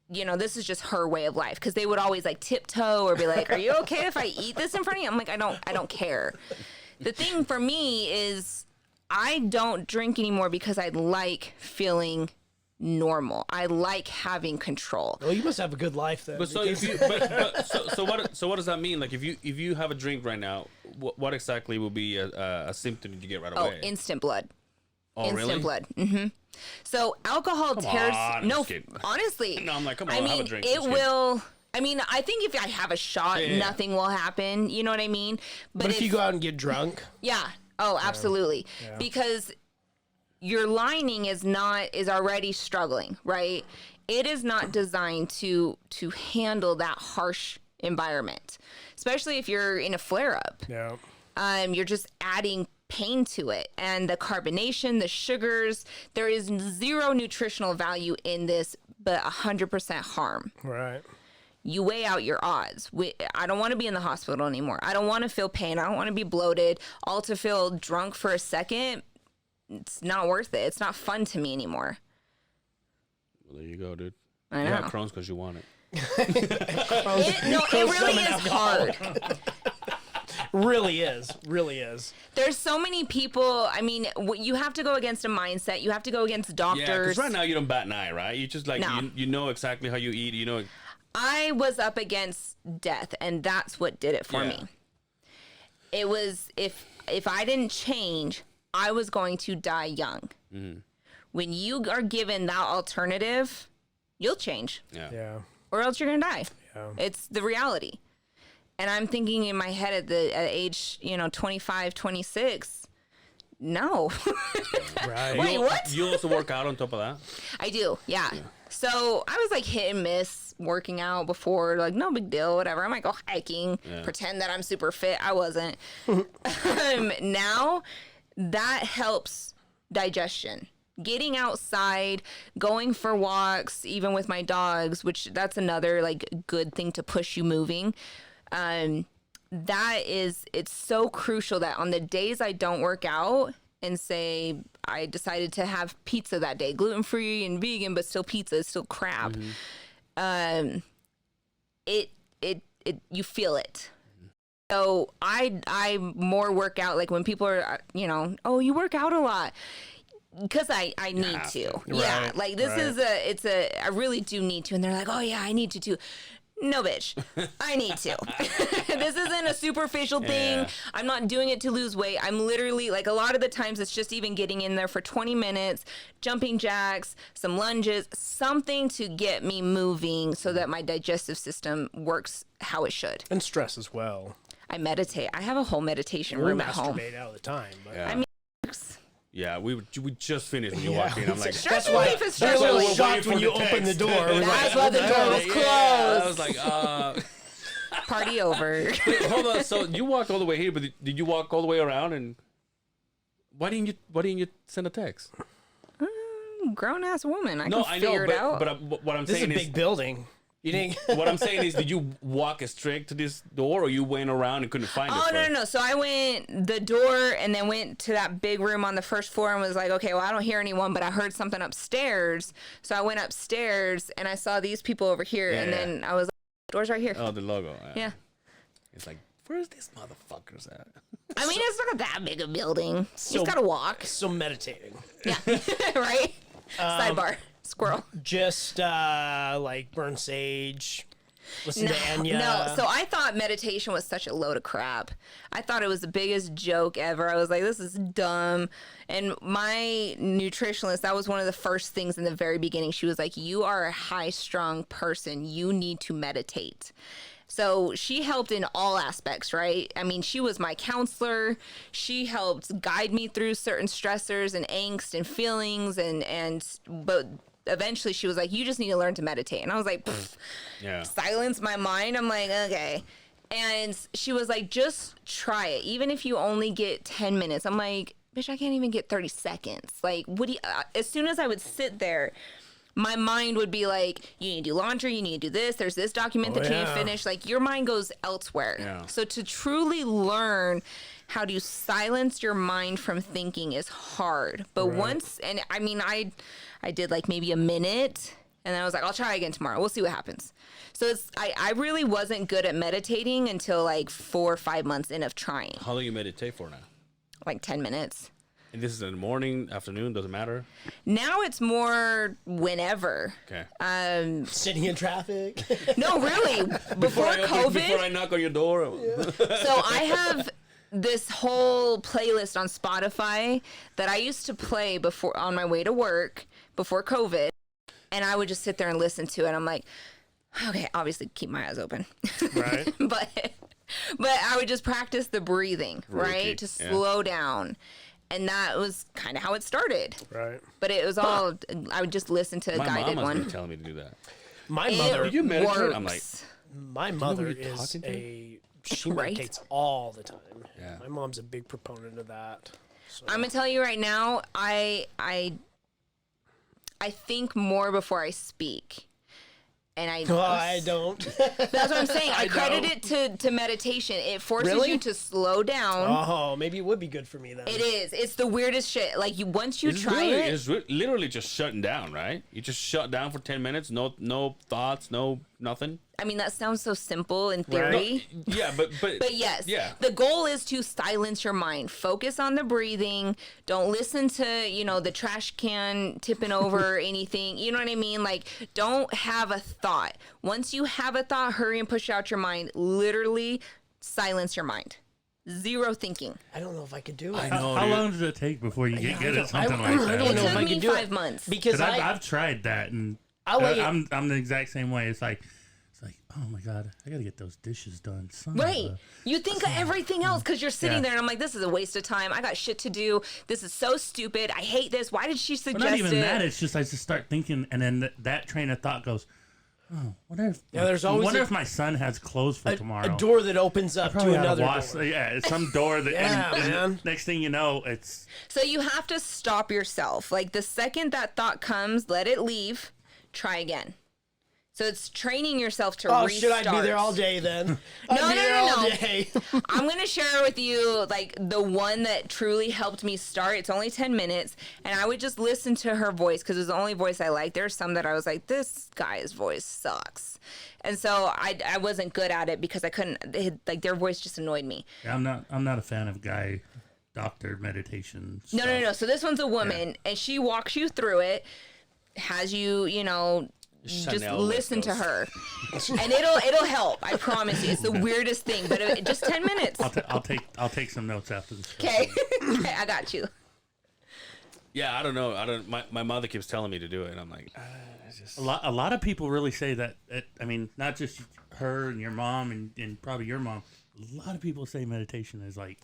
this is just her way of life," because they would always like tiptoe or be like, "Are you okay if I eat this in front of you?" I'm like, I don't care. The thing for me is I don't drink anymore because I like feeling normal. I like having control. Well, you must have a good life then. But so if you, so what does that mean? Like if you have a drink right now, what exactly will be a symptom that you get right Oh, away? instant blood. Oh, Instant really? blood. So alcohol tears. on, No, just kidding. honestly. No, I'm like, come on, I have a mean, drink, it just kidding. will. I mean, I think if I have a shot, Yeah. nothing will happen. You know what I mean? but if you go out and get drunk, yeah. Oh, absolutely. Because your lining is already struggling, right? It is not designed to handle that harsh environment, especially if you're in a flare up. yeah. You're just adding pain to it, and the carbonation, the sugars. There is zero nutritional value in this, but 100% harm. Right. you weigh out your odds. I don't want to be in the hospital anymore. I don't want to feel pain. I don't want to be bloated. All to feel drunk for a second, it's not worth it. It's not fun to me anymore. Well, there you go, dude. I know. You got Crohn's because you want it. It really is hard. Really is. There's so many people. I mean, you have to go against a mindset. You have to go against Yeah, doctors. because right now you don't bat an eye, right? You just like, No. you know exactly how you eat. You know. I was up against death, and that's what did it for Yeah. me. It was if I didn't change, I was going to die young. Mm-hmm. When you are given that alternative, you'll change, Yeah. or else you're gonna die. Yeah. It's the reality. And I'm thinking in my head at age 25, 26. No. Right. Wait, what? You also work out on top of that. I do, yeah. So I was like hit and miss working out before, like no big deal, whatever. I might go hiking, pretend that I'm super fit. I wasn't. Now that helps digestion. Getting outside, going for walks, even with my dogs, which that's another like good thing to push you moving. It's so crucial that on the days I don't work out and say I decided to have pizza that day, gluten-free and vegan, but still pizza is still crap. You feel it. So I more work out, like when people are, oh, you work out a lot. Because I need to. Yeah. Right, Like this is I really do need to. And they're like, oh yeah, I need to too. No, bitch. I need to. This isn't a superficial thing. Yeah. I'm not doing it to lose weight. I'm literally, like, a lot of the times it's just even getting in there for 20 minutes, jumping jacks, some lunges, something to get me moving so that my digestive system works how it should. And stress as well. I meditate. I have a whole meditation We room at home. masturbate all the time. But Yeah. I mean, Yeah, we just finished when you walked in. I'm like, stress why- relief is That's stress why I was relief. shocked when you opened the door. It was That's like, why the door was closed. I was like, Party over. wait, hold on. So you walked all the way here, but did you walk all the way around? And why didn't you send a text? Grown ass woman. I No, can I know, figure it out. but what I'm this is a saying big building. You think? what I'm saying is, did you walk straight to this door, or you went around and couldn't find it? Oh, first? no. So I went the door and then went to that big room on the first floor and was like, okay, well, I don't hear anyone, but I heard something upstairs. So I went upstairs and I saw these people over here. Yeah, and yeah. then I was like, door's right here. Oh, the logo. Yeah. It's like, where's these motherfuckers at? I mean, it's not that big a building. You So- just got to walk. So meditating. Yeah. Right? Sidebar. Squirrel. Just like burn sage. Listen to Enya. No, so I thought meditation was such a load of crap. I thought it was the biggest joke ever. I was like, this is dumb. And my nutritionist, that was one of the first things in the very beginning. She was like, you are a high-strung person. You need to meditate. So she helped in all aspects, right? I mean, she was my counselor. She helped guide me through certain stressors and angst and feelings but eventually she was like, you just need to learn to meditate. And I was like, Yeah. silence my mind. I'm like, okay. And she was like, just try it. Even if you only get 10 minutes. I'm like, bitch, I can't even get 30 seconds. Like, what do you, as soon as I would sit there, my mind would be like, you need to do laundry, you need to do this, there's this document that you need to yeah. finish. Like, your mind goes elsewhere. Yeah. So to truly learn how to silence your mind from thinking is hard. But once, and I mean, I did like maybe a minute, and then I was like, I'll try again tomorrow. We'll see what happens. So I really wasn't good at meditating until like 4 or 5 months in of trying, How long do you meditate for now? like 10 minutes. And this is in the morning, afternoon, doesn't matter. Now it's more whenever. Okay. Sitting in traffic. No, really. Before COVID, before I knock on your door. so I have this whole playlist on Spotify that I used to play before on my way to work before COVID, and I would just sit there and listen to it. I'm like, okay, obviously keep my eyes open, Right. but I would just practice the breathing, right, to yeah. slow down, and that was kind of how it started. Right. But it was all I would just listen to a My guided mom has been one. telling me to do that. My It mother. You meditate? works. I'm like, My mother you're is talking to? she Right? meditates all the time. Yeah. My mom's a big proponent of that. So, I'm gonna tell you right now, I think more before I speak. And I don't. that's what I'm saying. I credit know. it to meditation. It forces Really? you to slow down. Oh, maybe it would be good for me then. It is. It's the weirdest shit. Like once you It's try really, it, it's literally just shutting down, right? You just shut down for 10 minutes, no thoughts, no nothing. I mean, that sounds so simple in theory. Yeah, but But yes, yeah. the goal is to silence your mind. Focus on the breathing. Don't listen to, the trash can tipping over or anything. You know what I mean? Like, don't have a thought. Once you have a thought, hurry and push out your mind. Literally silence your mind. Zero thinking. I don't know if I could do it. I know, How dude. long does it take before you get good at something I like don't that? know It if took I me could do 5 it. months. Because I've tried that, and I'll let you- I'm the exact same way. It's like, oh my god, I gotta get those dishes done. Son of Right. a- You think of everything else because you're sitting Yeah. there and I'm like, this is a waste of time. I got shit to do. This is so stupid. I hate this. Why did she But suggest not even it? that. It's just I just start thinking, and then that train of thought goes, oh, wonder if there's always wonder a- if my son has clothes for tomorrow. a door that opens up to Probably oughta another wash- door. Yeah, it's some door that. Yeah, and man. Next thing you know, it's So you have to stop yourself. Like the second that thought comes, let it leave. Try again. So it's training yourself to Oh, restart. should I be there all day then? I'd No, be no, there no, all no. day. I'm going to share with you like the one that truly helped me start. It's only 10 minutes and I would just listen to her voice because it was the only voice I liked. There's some that I was like, this guy's voice sucks. And so I wasn't good at it because I couldn't, their voice just annoyed me. I'm not a fan of guy doctor meditation. No, no, stuff. no. So this one's a woman and she walks you through it, has you, just Chanel listen to West her, and it'll help. I promise you. It's the weirdest thing, but just 10 minutes. I'll take some notes after this. Okay, okay, I got you. Yeah, I don't know. My mother keeps telling me to do it, and I'm like, it's just... A lot of people really say that. I mean, not just her and your mom and probably your mom. A lot of people say meditation is like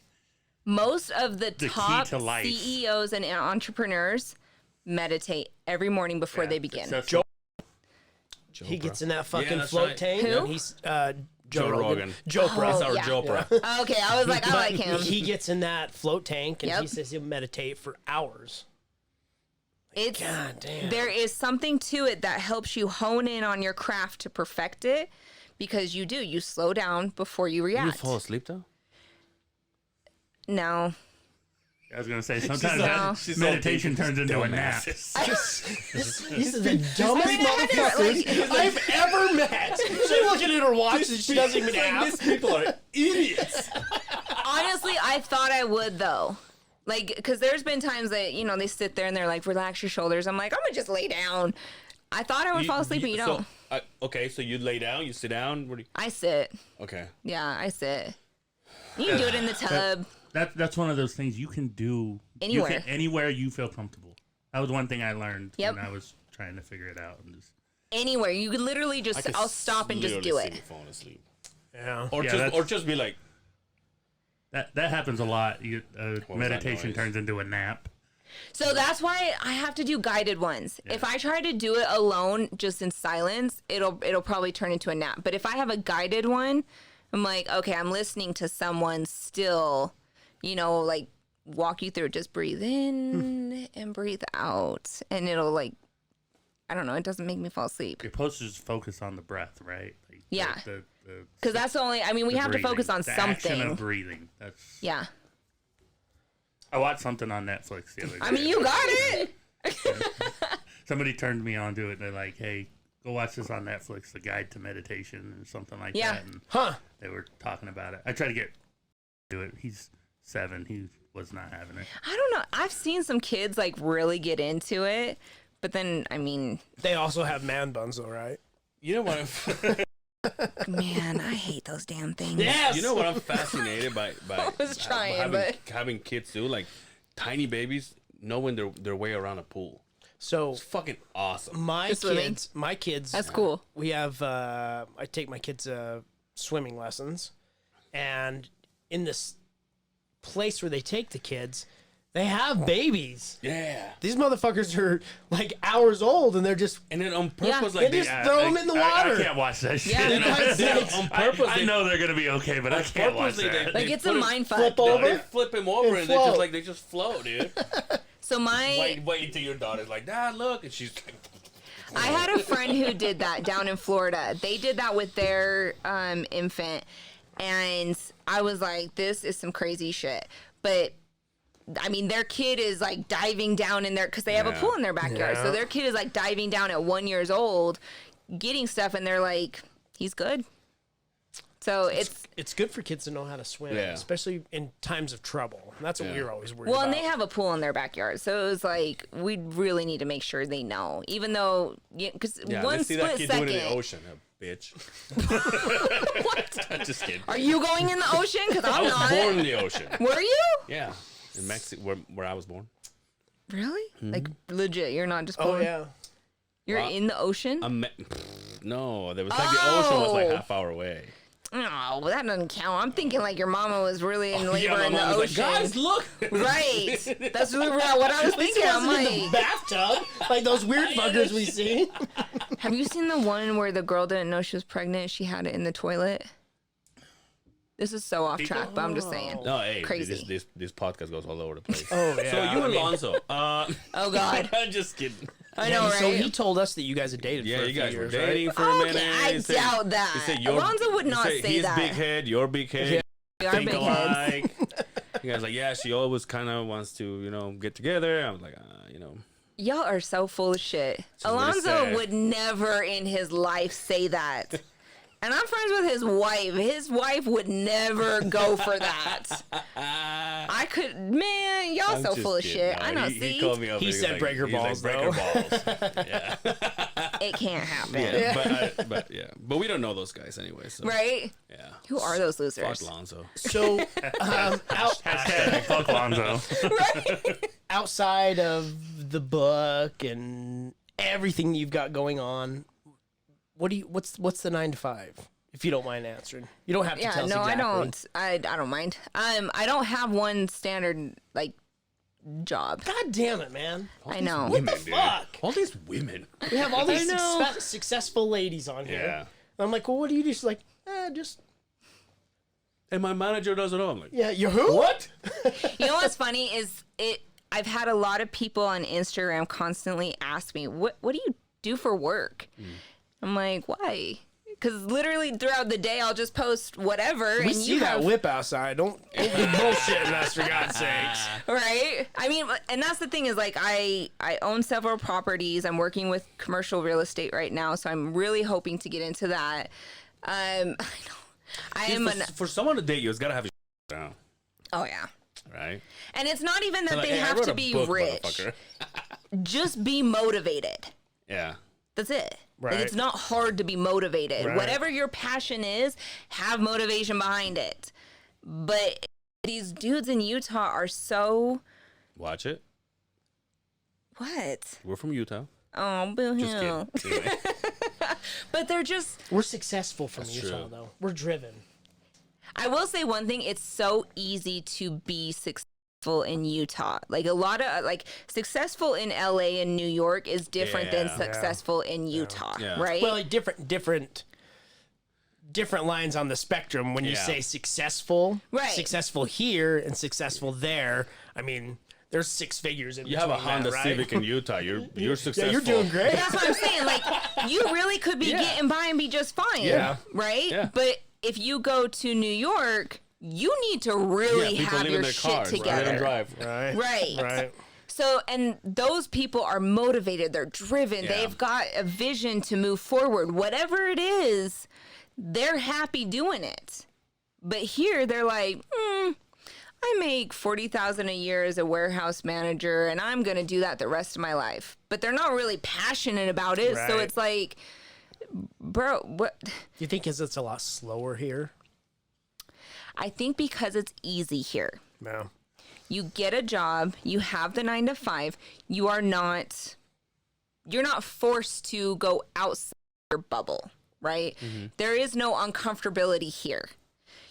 Most of the key top to life. CEOs and entrepreneurs meditate every morning before they begin. successful. He gets in that fucking that's float right. tank. Who? And he's Joe Rogan. Joe That's our yeah. Jopra. Okay, I was like, I like him. He gets in that float tank and he Yep. says he'll meditate for hours. It's God damn. there is something to it that helps you hone in on your craft to perfect it, because you slow down before you You react. fall asleep though? No. I was gonna say sometimes like- that she's all meditation thinking turns into a nap. These are the dumbest motherfuckers Like- I've ever met. She's looking at her watch and she doesn't even ask. These people are idiots. Honestly, I thought I would though. Like, because there's been times that, they sit there and they're like, relax your shoulders. I'm like, I'm going to just lay down. I thought I would fall asleep, but you don't. Okay, so you lay down, you sit down. What do you? I sit. Okay. Yeah, I sit. You can do it in the tub. That's one of those things you can do Anywhere. anywhere you feel comfortable. That was one thing I learned Yep. when I was trying to figure it out. And just, Anywhere. You could literally just, I'll stop and just do literally see it. me falling asleep. Yeah. Or Yeah, just that's- or just be like, that happens a lot. that Meditation noise? turns into a nap. So that's why I have to do guided ones. If I try to do it alone, just in silence, it'll probably turn into a nap. But if I have a guided one, I'm like, okay, I'm listening to someone still, like walk you through. Just breathe in and breathe out, and it'll I don't know. It doesn't make me fall asleep. You're supposed to just focus on the breath, right? Like Yeah. The Because that's the only. I mean, we have to focus breathing. on the action something. of breathing. That's. Yeah. I watched something on Netflix the other day. I mean, you got it. Somebody turned me on to it. And they're like, "Hey, go watch this on Netflix, The Guide to Meditation, or something like Yeah. that." And Huh. they were talking about it. I tried to get to it. He's 7. He was not having it. I don't know. I've seen some kids really get into it, but then I mean, They also have man buns though, right? you know what? man, I hate those damn things. Yes. You know what I'm fascinated by I was trying, having kids do, like tiny babies knowing their way around a pool. So It's fucking awesome. my swimming? kids. That's cool. We have. I take my kids swimming lessons, and in this place where they take the kids, they have babies. Yeah. These motherfuckers are like hours old, and they're just And then on Yeah. purpose, They like just throw 'em in the water. I can't watch that shit. Yeah. on purpose, I know they're gonna be okay, but I can't watch purposely that. Like it's a put it- mind fuck. flip over. They flip him over And and float. they just float, dude. So my wait until your daughter's like, Dad, look, and she's like, I had a friend who did that down in Florida. They did that with their infant, and I was like, this is some crazy shit. But I mean, their kid is like diving down in there because they have a pool in their backyard. Yeah. So their kid is like diving down at 1 year old, getting stuff, and they're like, he's good. So It's good for kids to know how to swim, Yeah. especially in times of trouble. That's what we were always worried well, about. and they have a pool in their backyard. So it was like, we really need to make sure they know, even though, because Yeah, one let's see that split kid second. doing it in the ocean, bitch. What? Just kidding. Are you going in the ocean? Because I I'm was not. born in the ocean. Were you? Yeah, in Mexico, where I was born. Really? Like legit? You're not just Oh born. yeah. You're in the ocean. No, there was like the ocean was like Oh. half hour away. No, well, that doesn't count. I'm thinking like your mama was really in labor my in the mom was ocean. like, guys, look. Right. That's what I was thinking. I'm Wasn't in the like, bathtub like those weird fuckers we see. have you seen the one where the girl didn't know she was pregnant? She had it in the toilet. This is so off track, but I'm just saying. No, hey, Crazy. this podcast goes all over the place. Oh yeah. So you and Lonzo, Oh God. just kidding. I know, right? So he told us that you guys had dated. Yeah, for a you few guys were years, dating right? for a Okay, minute. I He said- doubt that. he said Alonzo would not say his that. big head, your big head. We are Think big heads. alike. You guys like, yeah, she always kind of wants to, get together. I was like, Y'all are so full of shit. is what he Alonzo said. would never in his life say that. And I'm friends with his wife. His wife would never go for that. I could, man, y'all I'm so just full of kidding. shit. No, I know, he see? called me up. He and was said like, breaker he's like, balls, breaker though. balls. Yeah, It can't happen. but we don't know those guys anyway. So Right? yeah, Who are those losers? fuck Lonzo. So Hashtag fuck Lonzo. outside of the book and everything you've got going on, what's the 9 to 5? If you don't mind answering, you don't have to Yeah, tell us no, exactly. I don't. I don't mind. I don't have one standard like job. God damn it, man! I know. Women, the dude. fuck? All these women. We have all these know. successful ladies on here. Yeah. And I'm like, well, what do you do? She's like, just And my manager does it all. I'm like, yeah. You who? what? You know what's funny is I've had a lot of people on Instagram constantly ask me, what do you do for work? I'm like, why? Because literally throughout the day, I'll just post whatever. We and see you that have, whip outside. Don't be bullshitting us, for God's sakes. right? I mean, and that's the thing is like I own several properties. I'm working with commercial real estate right now, so I'm really hoping to get into that. I know. I am for someone to date you, it's gotta have your down, oh yeah. right? And it's not even that Like, they hey, I have wrote to a be book, rich. motherfucker. Just be motivated. Yeah. That's it. Like, Right. it's not hard to be motivated. Right. Whatever your passion is, have motivation behind it. But these dudes in Utah are so Watch it. what? We're from Utah. Oh, boo Just hoo. kidding. Anyway. But they're just. We're successful from That's Utah, true. though. We're driven. I will say one thing: it's so easy to be successful in Utah. Like a lot of successful in LA and New York is different than Yeah. successful in Utah, Yeah. right? Well, like different lines on the spectrum when you Yeah. say successful. Right. Successful here and successful there. I mean, there's 6 figures in You have a between Honda that, right? Civic in Utah. You're successful. Yeah, you're doing great. That's what I'm saying. Like, you really could be Yeah. getting by and be just fine. Yeah. Right? Yeah. But if you go to New York, you need to really people have live your in their shit cars. They together. don't drive. Right. Right. Right. So, and those people are motivated. They're driven. Yeah. They've got a vision to move forward. Whatever it is, they're happy doing it. But here, they're like, I make $40,000 a year as a warehouse manager, and I'm gonna do that the rest of my life. But they're not really passionate about it, so Right. it's like, bro, what? You think it's a lot slower here? I think because it's easy here. No. You get a job, you have the 9 to 5. You're not forced to go outside your bubble, right? There is no uncomfortability here.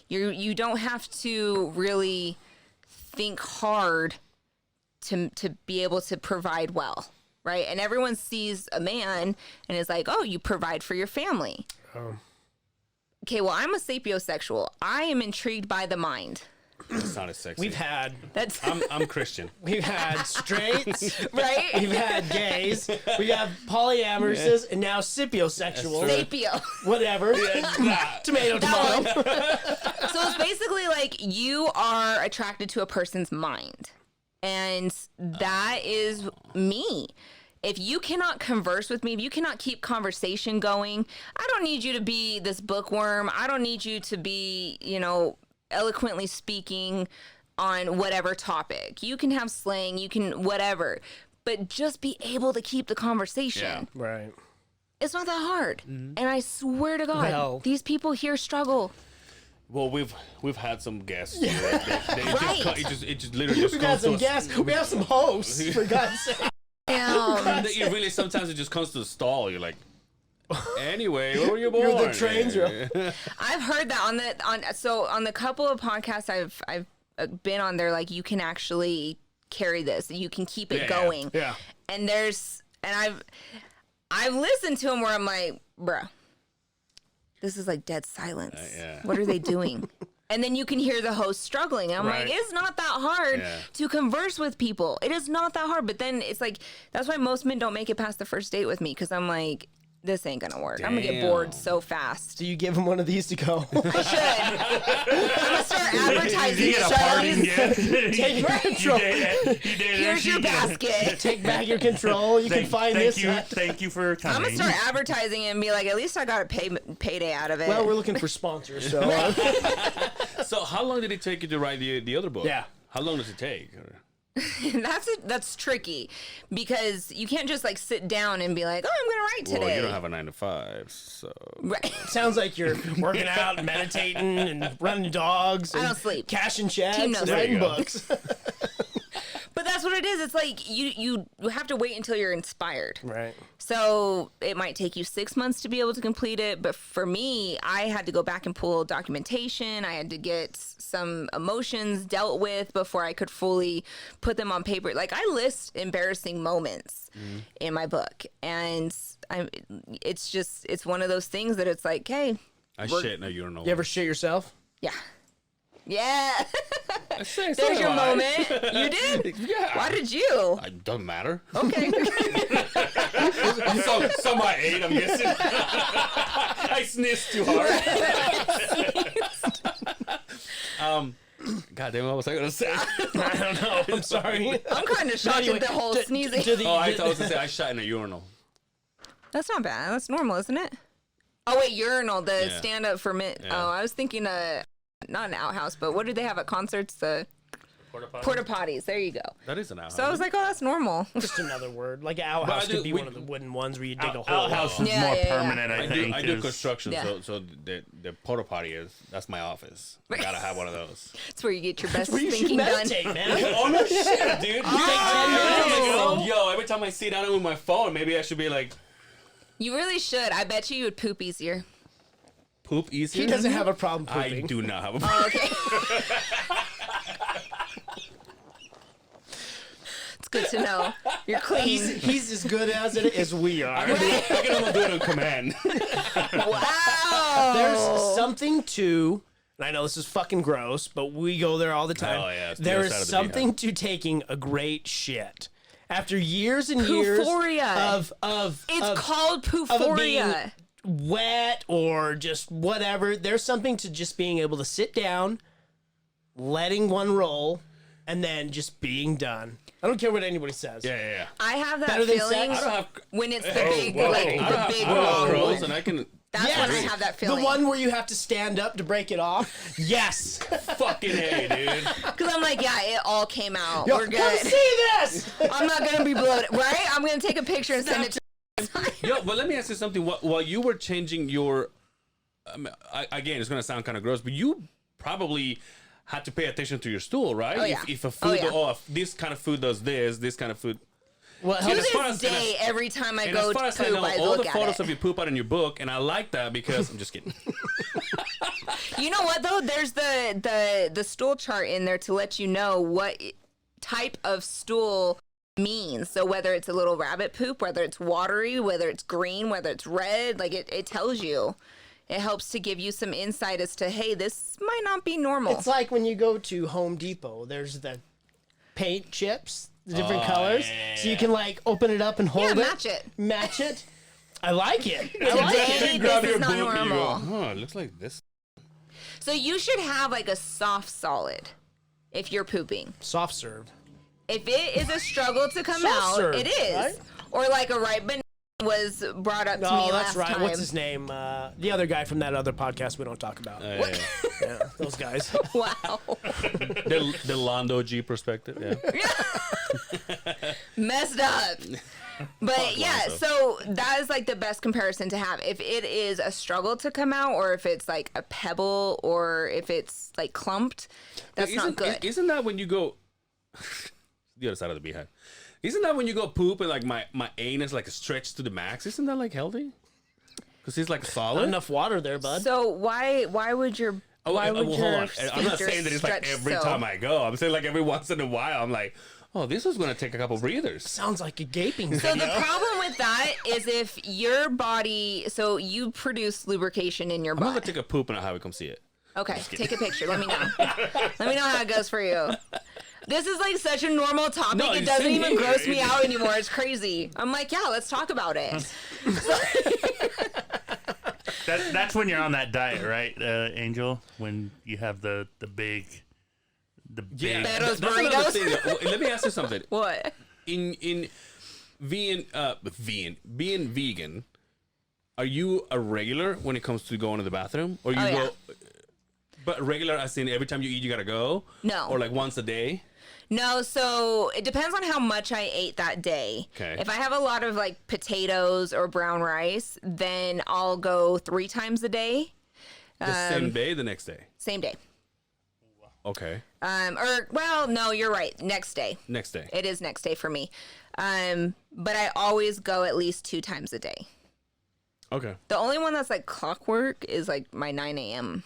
You don't have to really think hard to be able to provide well, right? And everyone sees a man and is like, "Oh, you provide for your family." Okay, well, I'm a sapiosexual. I am intrigued by the mind. It's not as sexy. We've had That's I'm Christian. we've had straights, right. we've had gays, we have polyamorous, and now sapiosexuals. Sapio. Whatever. Tomato, That tomato. So it's basically like you are attracted to a person's mind. And that is me. If you cannot converse with me, if you cannot keep conversation going, I don't need you to be this bookworm. I don't need you to be, eloquently speaking on whatever topic. You can have slang, you can whatever, but just be able to keep the conversation. Yeah. Right. It's not that hard. And I swear to God, Well- these people here struggle. Well, we've had some guests. Here. They Right. it just literally just We've got comes to some us. guests. We have some hosts, for God's sake. It really sometimes it just comes to the stall. You're like, anyway, where were you born? You're the trains. I've heard that on the couple of podcasts I've been on, they're like, you can actually carry this, you can keep it Yeah, going. Yeah. And I've listened to them where I'm like, bruh, this is like dead silence. yeah. What are they doing? And then you can hear the host struggling. And I'm Right. like, it's not that hard Yeah. to converse with people. It is not that hard. But then it's like, that's why most men don't make it past the first date with me. Because I'm like, this ain't going to work. I'm going to get bored Damn. so fast. Do you give him one of these to go? I should. I'm going to start advertising. You get a shows. parting gift. Take You control. did Here's your basket. Take back your control. You can find this. Thank you for coming. I'm going to start advertising and be like, at least I got a payday out of it. Well, we're looking for sponsors, so So how long did it take you to write the other book? Yeah. How long does it take? That's tricky because you can't just like sit down and be like, oh, I'm going to write today. Well, you don't have a 9 to 5, so Right. sounds like you're working out and meditating and running dogs. And I don't sleep. Cashing checks Team no and sleep. writing There you go. books. But that's what it is. It's like you have to wait until you're inspired. Right. So it might take you 6 months to be able to complete it. But for me, I had to go back and pull documentation. I had to get some emotions dealt with before I could fully put them on paper. Like I list embarrassing moments in my book. And it's one of those things that it's like, hey, I shit in a urinal. You ever shit yourself? yeah. Yeah. So There's your do I. moment. You did? Yeah. Why did you? It doesn't matter. Okay. so my 8, I'm guessing. I sniffed too hard. God damn, what was I gonna say? I don't know. I'm sorry. I'm kind of shocked Anyway, at the whole sneezing. to the- Oh, I was gonna say I shot in a urinal. That's not bad. That's normal, isn't it? Oh wait, urinal, the Yeah. stand up for mint. Yeah. Oh, I was thinking not an outhouse, but what did they have at concerts? The porta potties. There you go. That is an outhouse. So I was like, oh, that's normal. Just another word. Like an outhouse But I could do- be one of the wooden ones where you dig a hole. Outhouse is Yeah, more yeah, yeah. permanent, I think. I do 'cause- construction, Yeah. so the porta potty that's my office. I gotta have one of those. That's where you get your best Where you should thinking done. meditate, man. Oh no shit, dude! Oh. Yo, every time I sit down with my phone, maybe I should be like You really should. I bet you would poop easier. poop easier. He doesn't have a problem I pooping. do not have a. Oh, okay. It's good to know. You're clean. He's as good as it as we are. I can almost do it on command. Wow. There's something to, and I know this is fucking gross, but we go there all the time. Oh, yeah, it's the There other is side of the something to taking a great shit. After years and years Pooforia. of It's called of it being pooforia. wet or just whatever, there's something to just being able to sit down, letting one roll, and then just being done. I don't care what anybody says. Yeah. I have that Better than feeling sex? I don't have. when it's the Hey, big, whoa, like I don't the have- big I don't have long crows, one. and I can That's when I have that feeling. The one where you have to stand up to break it off. Yes. fucking hey, dude. Because I'm like, yeah, it all came out. Yo, We're come good. see this. I'm not gonna be bloated, right? I'm gonna take a picture and send it to. Yo, but let me ask you something. While you were changing your, again, it's gonna sound kind of gross, but you probably had to pay attention to your stool, right? Oh, yeah. If a Oh, food, yeah. if this kind of food does this kind of food. Well, To as far this as- day, every time I And go as to far as I poop, know, I all the look at photos it. of your poop are in your book, and I like that because I'm just kidding. You know what though? There's the stool chart in there to let you know what type of stool means. So whether it's a little rabbit poop, whether it's watery, whether it's green, whether it's red, like it tells you. It helps to give you some insight as to, hey, this might not be normal. It's like when you go to Home Depot, there's the paint chips, the different colors. So you can like open it up and hold it. Match it. I like it. I like Today, it. this is not normal. Oh, it looks like this. So you should have like a soft solid if you're pooping. Soft serve. If it is a struggle to come Soft out, serve, it is. right? Or like a ripe banana was brought up to me Oh, last that's right. time. What's his name? The other guy from that other podcast we don't talk about. Yeah. Yeah, those guys. Wow. The Lando G perspective. Yeah. Messed up. But yeah, Lonzo. so that is like the best comparison to have. If it is a struggle to come out, or if it's like a pebble, or if it's like clumped, that's not good. Isn't that when you go the other side of the beehive? Isn't that when you go poop and like my anus like stretched to the max? Isn't that like healthy? Because it's like Not solid. enough water there, bud. So why would your why would hold your on. I'm not sphincter saying that it's like stretch every so? time I go. I'm saying like every once in a while. I'm like, oh, this is gonna take a couple breathers. Sounds like a gaping So video. the problem with that is if your body, so you produce lubrication in your I'm gonna butt. take a poop and I'll have you come see it. Okay, take a picture. Let me know. Let me know how it goes for you. This is like such a normal topic. No, it you doesn't sitting even here. gross me out anymore. It's crazy. I'm like, yeah, let's talk about it. That's when you're on that diet, right, Angel? When you have the big. Betos That's another burritos? thing. Let me ask you something. What? In being vegan, are you a regular when it comes to going to the bathroom, or you Oh, go? yeah. But regular, as in every time you eat, you gotta go. No. Or like once a day. No, so it depends on how much I ate that day. Okay. If I have a lot of like potatoes or brown rice, then I'll go 3 times a day, The same day, the next day. same day. Okay. Or well, no, you're right. Next day. Next day. It is next day for me. But I always go at least 2 times a day. Okay. The only one that's like clockwork is like my 9 a.m.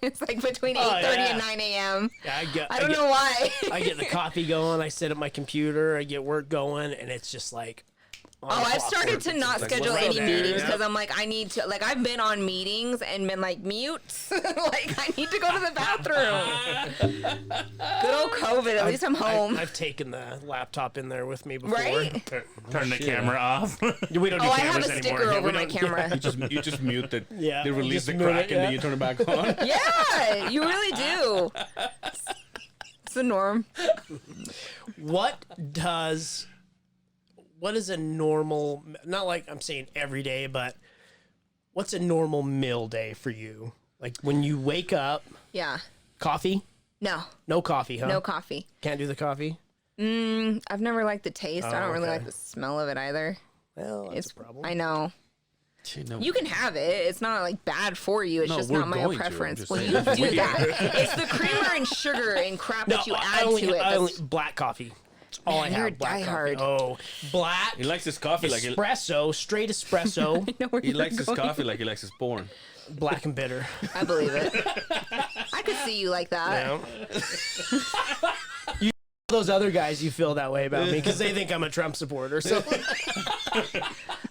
It's like between 8:30 yeah. and 9 a.m. Yeah, I don't know why. I get the coffee going. I sit at my computer. I get work going, and it's just like. Oh, I've started to not schedule what's any up, meetings dude? because I'm like, I need to, like, I've been on meetings and been like, mute. Like, I need to go to the bathroom. Good old COVID. At least I'm home. I've taken the laptop in there with me before. Right? Turn the camera off. We don't do Oh, I have cameras a anymore. sticker Yeah, over we my don't- camera. You just mute the. Yeah, They release just the mute crack it, and yeah. then you turn it back on. Yeah, you really do. It's the norm. What is a normal, not like I'm saying every day, but what's a normal meal day for you? Like when you wake up, Yeah. coffee? No, No coffee, huh? no coffee. Can't do the coffee? I've never liked the taste. I don't really okay. like the smell of it either. Well, that's It's a problem. I know. No. You can have it. It's not like bad for you. It's No, just we're not my own going to. I'm preference. just Well, saying you that's do weird. that. It's the creamer and sugar and crap that you add to it. I only that's- black coffee. That's all I Man, you're have. a Black diehard. coffee. Oh, black He likes his coffee like espresso, straight espresso, know where he you're likes his going. coffee like he likes his porn. black and bitter. I believe it. I could see you like that. You those other guys, you feel that way about me because they think I'm a Trump supporter. So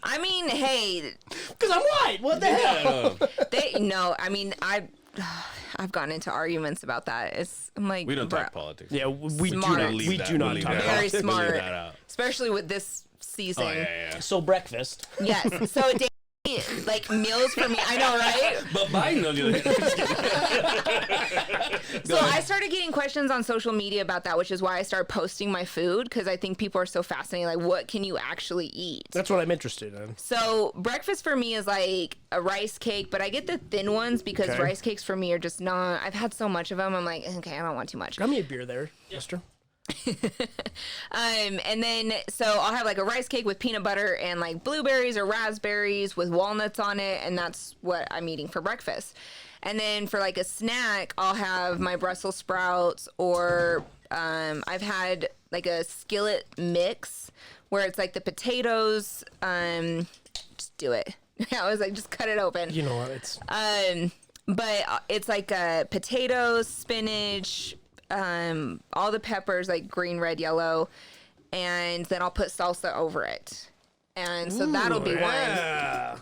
I mean, hey, because I'm white. What the hell? I mean, I've gotten into arguments about that. I'm like, We don't bruh, talk politics. Yeah, we do Smart. not. Leave We that- do we'll not leave talk that about. very out. We'll leave smart, that out. especially with this season. Oh, yeah. So breakfast. Yes. So daily, like meals for me. I know, right? But Biden, on the other hand, So I started getting questions on social media about that, which is why I started posting my food because I think people are so fascinated. Like, what can you actually eat? That's what I'm interested in. So breakfast for me is like a rice cake, but I get the thin ones because Okay. rice cakes for me are just not. I've had so much of them. I'm like, okay, I don't want too much. Got me a beer there, mister. And then so I'll have like a rice cake with peanut butter and like blueberries or raspberries with walnuts on it, and that's what I'm eating for breakfast. And then for like a snack, I'll have my Brussels sprouts, or I've had like a skillet mix where it's like the potatoes. Just do it. I was like, just cut it open. You know what? It's But it's like potatoes, spinach, all the peppers, like green, red, yellow, and then I'll put salsa over it. And so that'll be one. Yeah.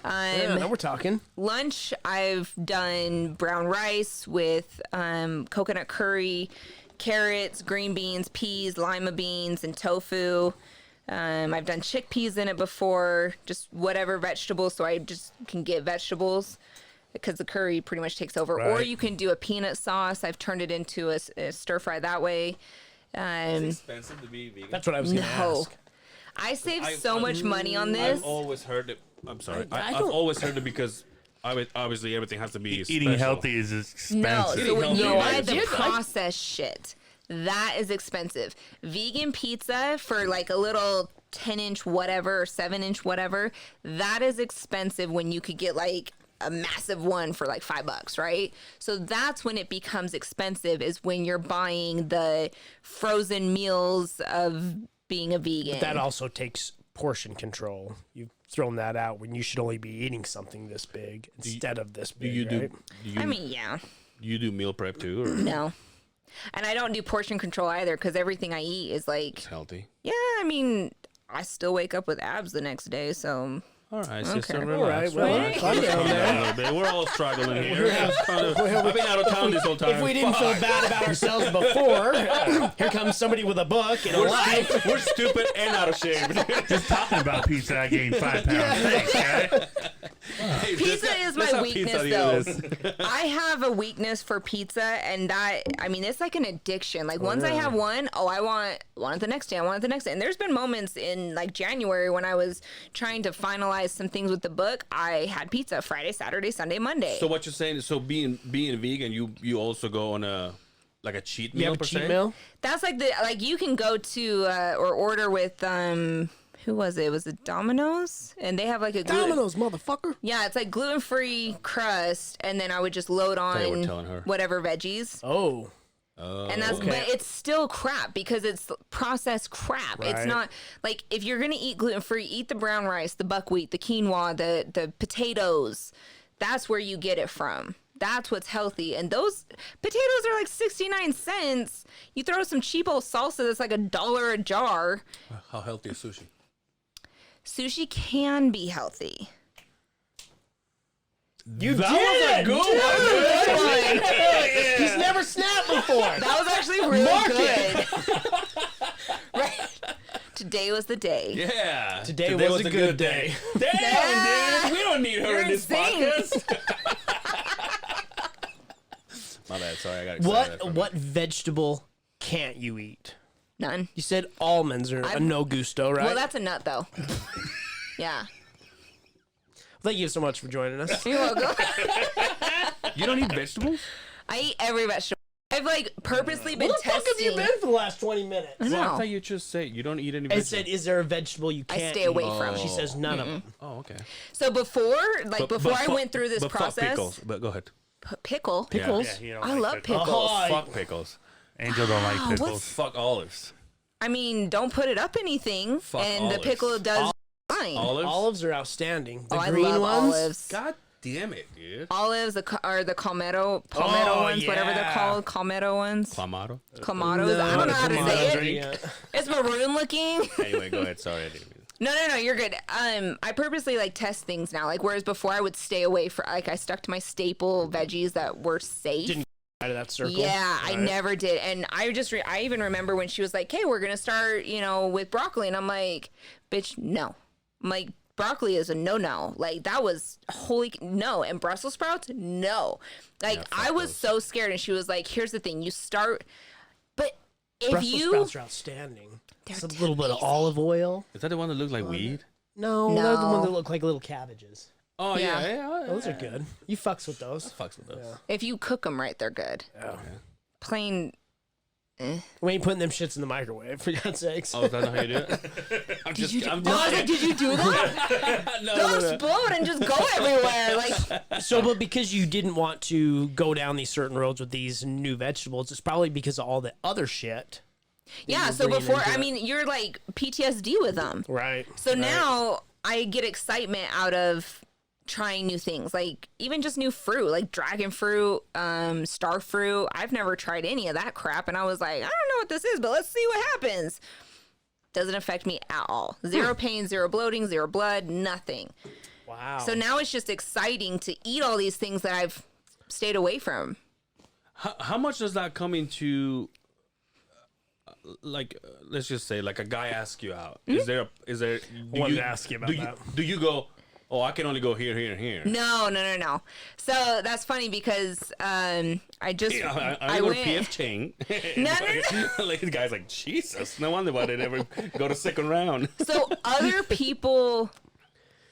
Now we're talking. Lunch, I've done brown rice with coconut curry, carrots, green beans, peas, lima beans, and tofu. I've done chickpeas in it before, just whatever vegetables, so I just can get vegetables because the curry pretty much takes over. Or Right. you can do a peanut sauce. I've turned it into a stir fry that way. Expensive to be vegan. That's what I was going to No. ask. I saved so much money on this. I've always heard it. I'm sorry. I I've don't- always heard it because obviously everything has to be Eating special. healthy is expensive. No, so when you healthy buy is the expensive. processed shit, that is expensive. Vegan pizza for like a little 10-inch whatever or 7-inch whatever, that is expensive when you could get like a massive one for like $5, right? So that's when it becomes expensive, is when you're buying the frozen meals of being a vegan. That also takes portion control. You've thrown that out when you should only be eating something this big instead of this Do big. you do? right? Do you, I mean, yeah, you do meal prep too, or no. And I don't do portion control either because everything I eat is like, healthy? yeah, I mean, I still wake up with abs the next day, so All right, sister, Okay. relax. All right, well, relax. calm down Calm there. down a little bit. We're all struggling here. I've been out of town this whole time. If we didn't feel bad about ourselves before, here comes somebody with a book and a life. We're stupid and out of shape. Just talking about pizza, I gained 5 pounds. Thanks, guy. Hey, pizza that's is that's my how weakness, pizza though. is. I have a weakness for pizza, and that, I mean, it's like an addiction. Like, once I have one, I want it the next day. I want it the next day. And there's been moments in, like, January when I was trying to finalize some things with the book. I had pizza Friday, Saturday, Sunday, Monday. So what you're saying is, so being vegan, you also go on a cheat meal. You have a per cheat se? meal? That's like you can go to or order with who was it? Was it Domino's? And they have like a Domino's, motherfucker. Yeah, it's like gluten-free crust, and then I would just load you were on telling her. whatever veggies. Oh. And that's, but it's still crap because it's processed crap. It's Right. not like, if you're gonna eat gluten free, eat the brown rice, the buckwheat, the quinoa, the potatoes. That's where you get it from. That's what's healthy. And those potatoes are like 69 cents. You throw some cheapo salsa that's like $1 a jar. How healthy is sushi? Sushi can be healthy. You That did was a good one. He's never snapped before. That was actually really good. Right. Today was the day. Yeah. Today was a good day. Damn, dude. We don't need her You're in this insane. podcast. My bad. Sorry, I got excited. What vegetable can't you eat? None. You said almonds are a no gusto, right? Well, that's a nut though. Yeah. Thank you so much for joining us. You're welcome. You don't eat vegetables? I eat every vegetable. I've like purposely been Where the fuck have you testing. been for the last 20 minutes? Well, I No. thought you just say you don't eat any I vegetables. said, is there a vegetable you I can't stay away eat? from. She says none of them. Oh, okay. So before I went through this but process, fuck pickles. But go ahead. pickle. Pickles? Yeah, you don't I like love pickles. Oh, Fuck pickles. Angel don't like pickles. what's- Fuck olives. I mean, don't put it up anything, Fuck and the olives. pickle does fine. Olives. Olives are outstanding. The Oh, I green love ones? olives. God damn it, dude. Olives, the palmetto Oh, ones, whatever they're yeah. called, palmetto ones, Clamato. clamatos. I don't know how to say it. Yeah. It's maroon looking. Anyway, go ahead. Sorry, I didn't mean No, you're good. I purposely like test things now. Like, whereas before I would stay away for, like, I stuck to my staple veggies that were safe. Didn't out of that circle. Yeah, I Right. never did. And I I even remember when she was like, "Hey, we're gonna start, with broccoli," and I'm like, "Bitch, no." I'm like, broccoli is a no. Like, that was no. And Brussels sprouts, no. Like, I was so scared. And she was like, "Here's the thing: you start, but if Brussels you sprouts are outstanding. They're Just a little bit of olive oil. Is that the one that looks like weed? No, they're the No. ones that look like little cabbages. Oh Yeah. yeah. Those are good. You fucks with those. Fucks with those. if you cook them right, they're good. Plain." We ain't putting them shits in the microwave, for God's sakes. Oh, is that not how you do it? I'm just. I'm I was just. like, "Did you do that? They'll explode and just go everywhere." Like, So, but because you didn't want to go down these certain roads with these new vegetables, it's probably because of all the other shit. yeah. you're So bringing before, into I it. mean, you're like PTSD with them. Right. So now I get excitement out of trying new things, like even just new fruit, like dragon fruit, star fruit. I've never tried any of that crap, and I was like, I don't know what this is, but let's see what happens. Doesn't affect me at all. Zero pain, zero bloating, zero blood, nothing. Wow. So now it's just exciting to eat all these things that I've stayed away from. How much does that come into? Like, let's just say, like a guy asks you out. Is there? Do wanted to ask you about that. Do you go? Oh, I can only go here, here, and here. No. So that's funny because I just I go to PF Chang. No. Like the guy's like, Jesus, no wonder why they never go to second round. So other people,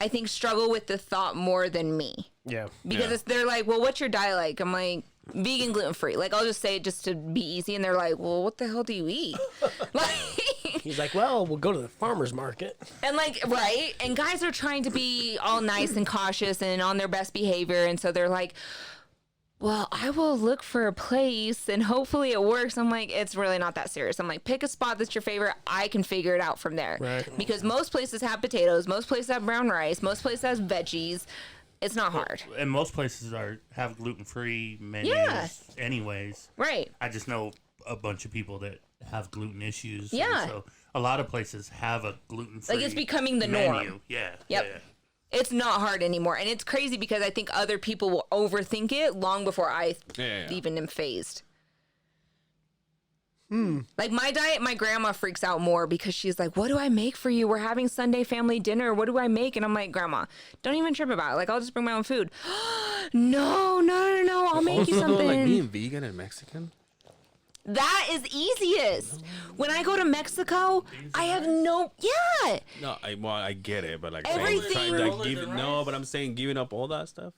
I think, struggle with the thought more than me yeah. because they're like, well, what's your diet like? I'm like, vegan, gluten free. Like, I'll just say it just to be easy, and they're like, well, what the hell do you eat? Like. He's like, well, we'll go to the farmer's market. And like, right. And guys are trying to be all nice and cautious and on their best behavior. And so they're like, well, I will look for a place and hopefully it works. I'm like, it's really not that serious. I'm like, pick a spot that's your favorite. I can figure it out from there. Right. Because most places have potatoes. Most places have brown rice. Most places have veggies. It's not hard. And most places have gluten-free menus anyways. Right. I just know a bunch of people that have gluten issues. Yeah. And so a lot of places have a gluten-free Like, it's becoming the menu. norm. Yeah. Yep. Yeah. It's not hard anymore. And it's crazy because I think other people will overthink it long before I even am phased. Like my diet, my grandma freaks out more because she's like, what do I make for you? We're having Sunday family dinner. What do I make? And I'm like, Grandma, don't even trip about it. Like, I'll just bring my own food. No. I'll make you something. Like being vegan and Mexican? That is easiest. When I go to Mexico, I have no. No, I get it, but like Everything- but I'm saying giving up all that stuff.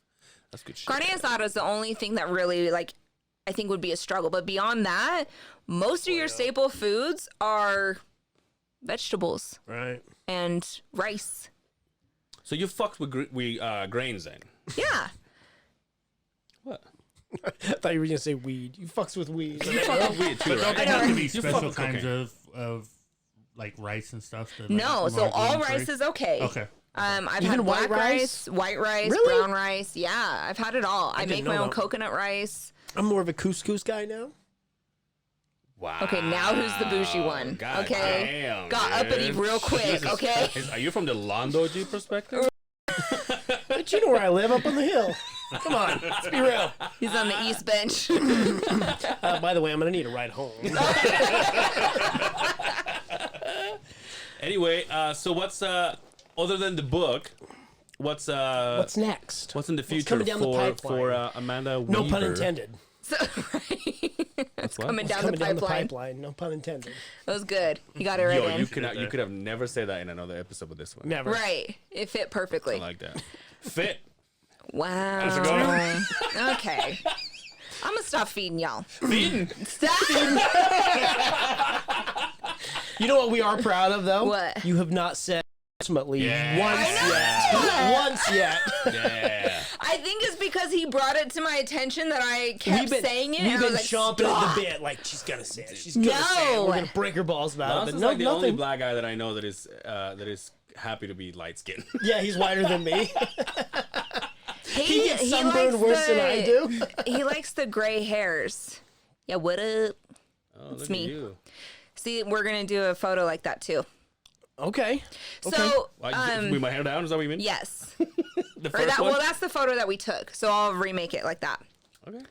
That's good shit. Carne asada is the only thing that really, like, I think would be a struggle. But beyond that, most of your staple foods are vegetables Right. and rice. So you fucked with grains then? Yeah. What? I thought you were going to say weed. You fucks with weed. You fuck with weed too, right? There know. have to be You special fuck kinds cocaine. of like rice and stuff. That, like, No, so more all gluten-free. rice is okay. Okay. I've Even had black white rice? white rice, Really? brown rice. Yeah, I've had it all. I make didn't my know own that. coconut rice. I'm more of a couscous guy now. Wow. Okay, now who's the bougie one? God Okay. damn, Got uppity dude. real quick, Jesus okay? Christ. Are you from the Londo G perspective? But you know where I live, up on the hill. Come on, let's be real. He's on the east bench. By the way, I'm going to need a ride home. Anyway, so what's other than the book? What's What's next? what's in the future coming down the pipeline? for Amanda? No Weaver? pun intended. So, it's what? coming, down, Coming the down the pipeline. pipeline. No pun intended. That was good. You got it right Yo, in. you could have never said that in another episode of this one. Never. Right. It fit perfectly. I like that. Fit. Wow. Okay. I'm going to stop feeding y'all. Feeding. Stop. You know what we are proud of, though? What? You have not said ultimately Yeah. once yet. Not once yet. Yeah. I think it's because he brought it to my attention that I kept saying it. We've and I been was like, chomping stop. at the bit. Like, she's going to say it. She's going to say it. No. We're going to break her balls about it. Lance But is no, like the only nothing. black guy that I know that is happy to be light skinned. Yeah, he's whiter than me. He He gets sunburned worse than I do. He likes the gray hairs. Yeah, what up? Oh, look me. at you. See, we're going to do a photo like that too. Okay. So, With my hair down, is that what you mean? yes. The Or first that, one? well, that's the photo that we took. So I'll remake it like that. Okay.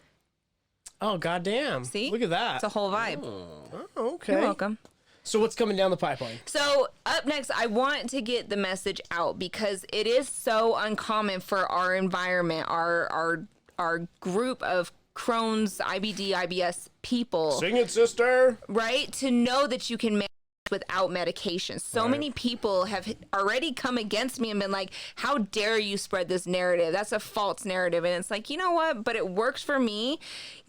Oh, goddamn. See? Look at that. It's a whole vibe. Oh, okay. You're welcome. So what's coming down the pipeline? So up next, I want to get the message out because it is so uncommon for our environment, our group of Crohn's, IBD, IBS people, Sing it, sister. right? To know that you can manage without medication. So many people have already come against me and been like, how dare you spread this narrative? That's a false narrative. And it's like, you know what? But it works for me.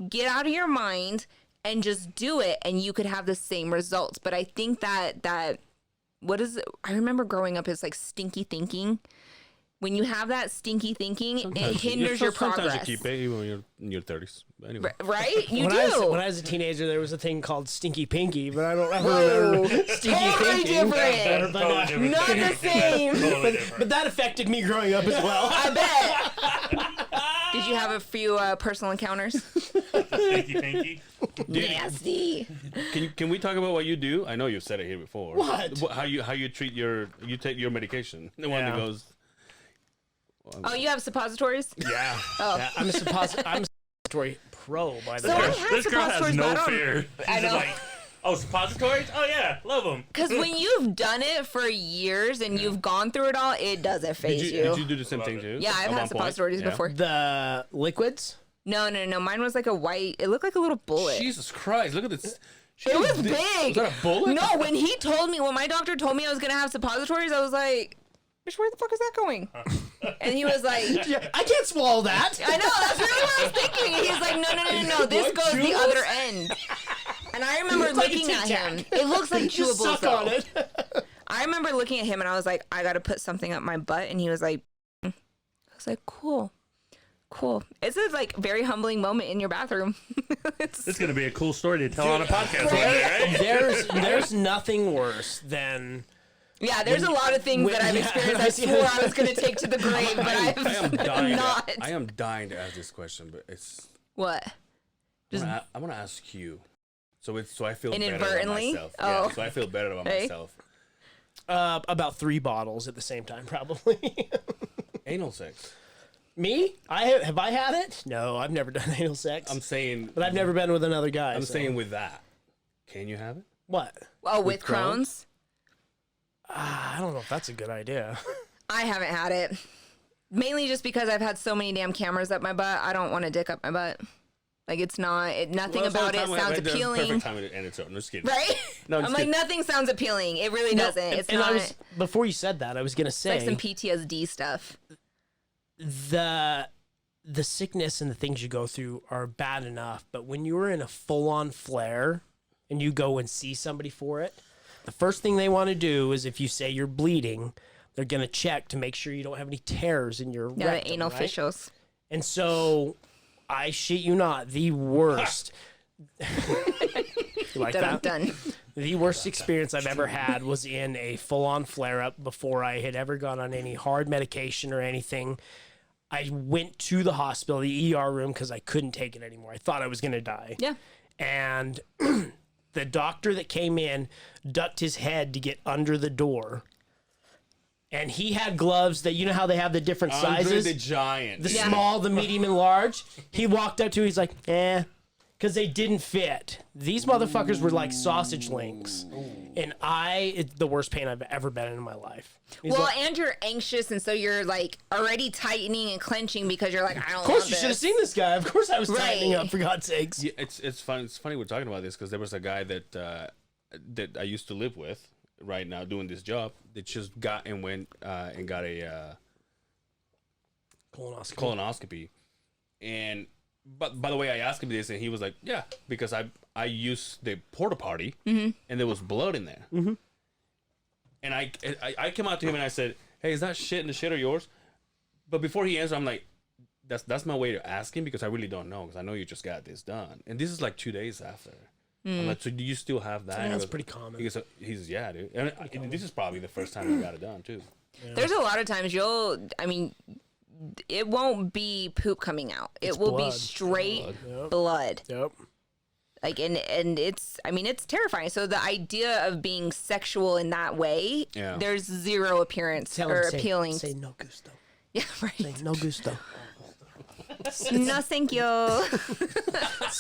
Get out of your mind and just do it, and you could have the same results. But I think that what is it? I remember growing up as like stinky thinking. When you have that stinky thinking, it hinders your progress. Sometimes you keep it even when you're in your 30s. But anyway. Right? You when do. when I was a teenager, there was a thing called Stinky Pinky, but I don't ever remember Stinky Totally Thinking. different. But, Not the same. but that affected me growing up as well. I bet. Did Did you have a few personal encounters? Stinky pinky. Nasty. Can we talk about what you do? I know you've said it here before. What? How you treat you take your medication? The one that Yeah. goes. Oh, you have suppositories? Yeah. Oh. Yeah, I'm a suppository pro, by the So way. I had This girl has suppositories, no but I don't- fear. I She's just know. like, oh, suppositories? Oh yeah, love them. Because when you've done it for years and you've gone through it all, it doesn't phase Did you do the same thing too? Yeah, I've At had one point? suppositories Yeah. before. The liquids? No. Mine was like a white. It looked like a little bullet. Jesus Christ! Look at this. It was Was big. that a bullet? No, when my doctor told me I was gonna have suppositories, I was like, "Bitch, where the fuck is that going?" And he was like, Yeah, I can't swallow that. I know, that's really what I was thinking. And he's like, no, this What, goes the chewable? other end. And I remember It's like a looking at Tic Tac. him. It looks like Just chewables suck though. on it. I remember looking at him and I was like, I gotta put something up my butt. And he was like, I was like, cool. It's a like very humbling moment in your bathroom. This is gonna be a cool story to tell on a podcast one day, right? There's nothing worse than Yeah, there's a lot of things that I've experienced I swore I was gonna take to the grave, but I am I've dying. not. I am dying to ask this question, but it's. What? I want to ask you, so I feel better about Inadvertently? myself. Oh. Yeah, so I feel better about Hey. myself. about 3 bottles at the same time, probably. Anal sex. Me? Have I had it? No, I've never done anal sex. I'm saying. but I've never been with another guy. I'm so- saying with that. Can you have it? What? Oh, with Crohn's? Crohn's? I don't know if that's a good idea. I haven't had it. Mainly just because I've had so many damn cameras up my butt. I don't want a dick up my butt. Like it's not. Nothing Well, about it that's sounds the appealing. Perfect time to end it. I'm just kidding. Right? No, I'm I'm just like kidding. nothing sounds appealing. It really doesn't. It's and not. I was before you said that, I was gonna It's say like some PTSD stuff. the sickness and the things you go through are bad enough, but when you're in a full-on flare and you go and see somebody for it, the first thing they want to do is if you say you're bleeding, they're gonna check to make sure you don't have any tears in your Yeah, rectum, the anal right? fissures. And so, I shit you not, the worst. You like that? Done. The worst experience I've ever had was in a full-on flare-up before I had ever gone on any hard medication or anything. I went to the hospital, the ER room, because I couldn't take it anymore. I thought I was going to die. Yeah. And the doctor that came in ducked his head to get under the door. And he had gloves that, you know how they have the different Andre sizes? the Giant. The Yeah. small, the medium, and large. He walked up to it, he's like, because they didn't fit. These motherfuckers were like sausage links. And it's the worst pain I've ever been in my life. He's Well, like, and you're anxious, and so you're like already tightening and clenching because you're like, I don't. of course want you should have this. seen this guy. Of course I was tightening Right. up, for God's sakes. Yeah, it's fun. It's funny we're talking about this because there was a guy that I used to live with right now doing this job that just got and went and got a Colonoscopy. colonoscopy, and but by the way, I asked him this and he was like, yeah, because I used the porta potty and there was blood in there, and I came out to him and I said, hey, is that shit in the shit or yours? But before he answered, I'm like, that's my way to ask him because I really don't know because I know you just got this done, and this is like 2 days after. I'm like, so do you still have that? Yeah, He that's goes- pretty common. He goes, he's yeah, dude. And this is probably the first time we got it done too. There's a lot of times it won't be poop coming out. It's it will blood. be straight Yep. blood. Yep. Like and it's it's terrifying. So the idea of being sexual in that way, Yeah. there's zero appearance Tell or him, appealing. Say no gusto. Yeah, right. Say no gusto. No, thank you.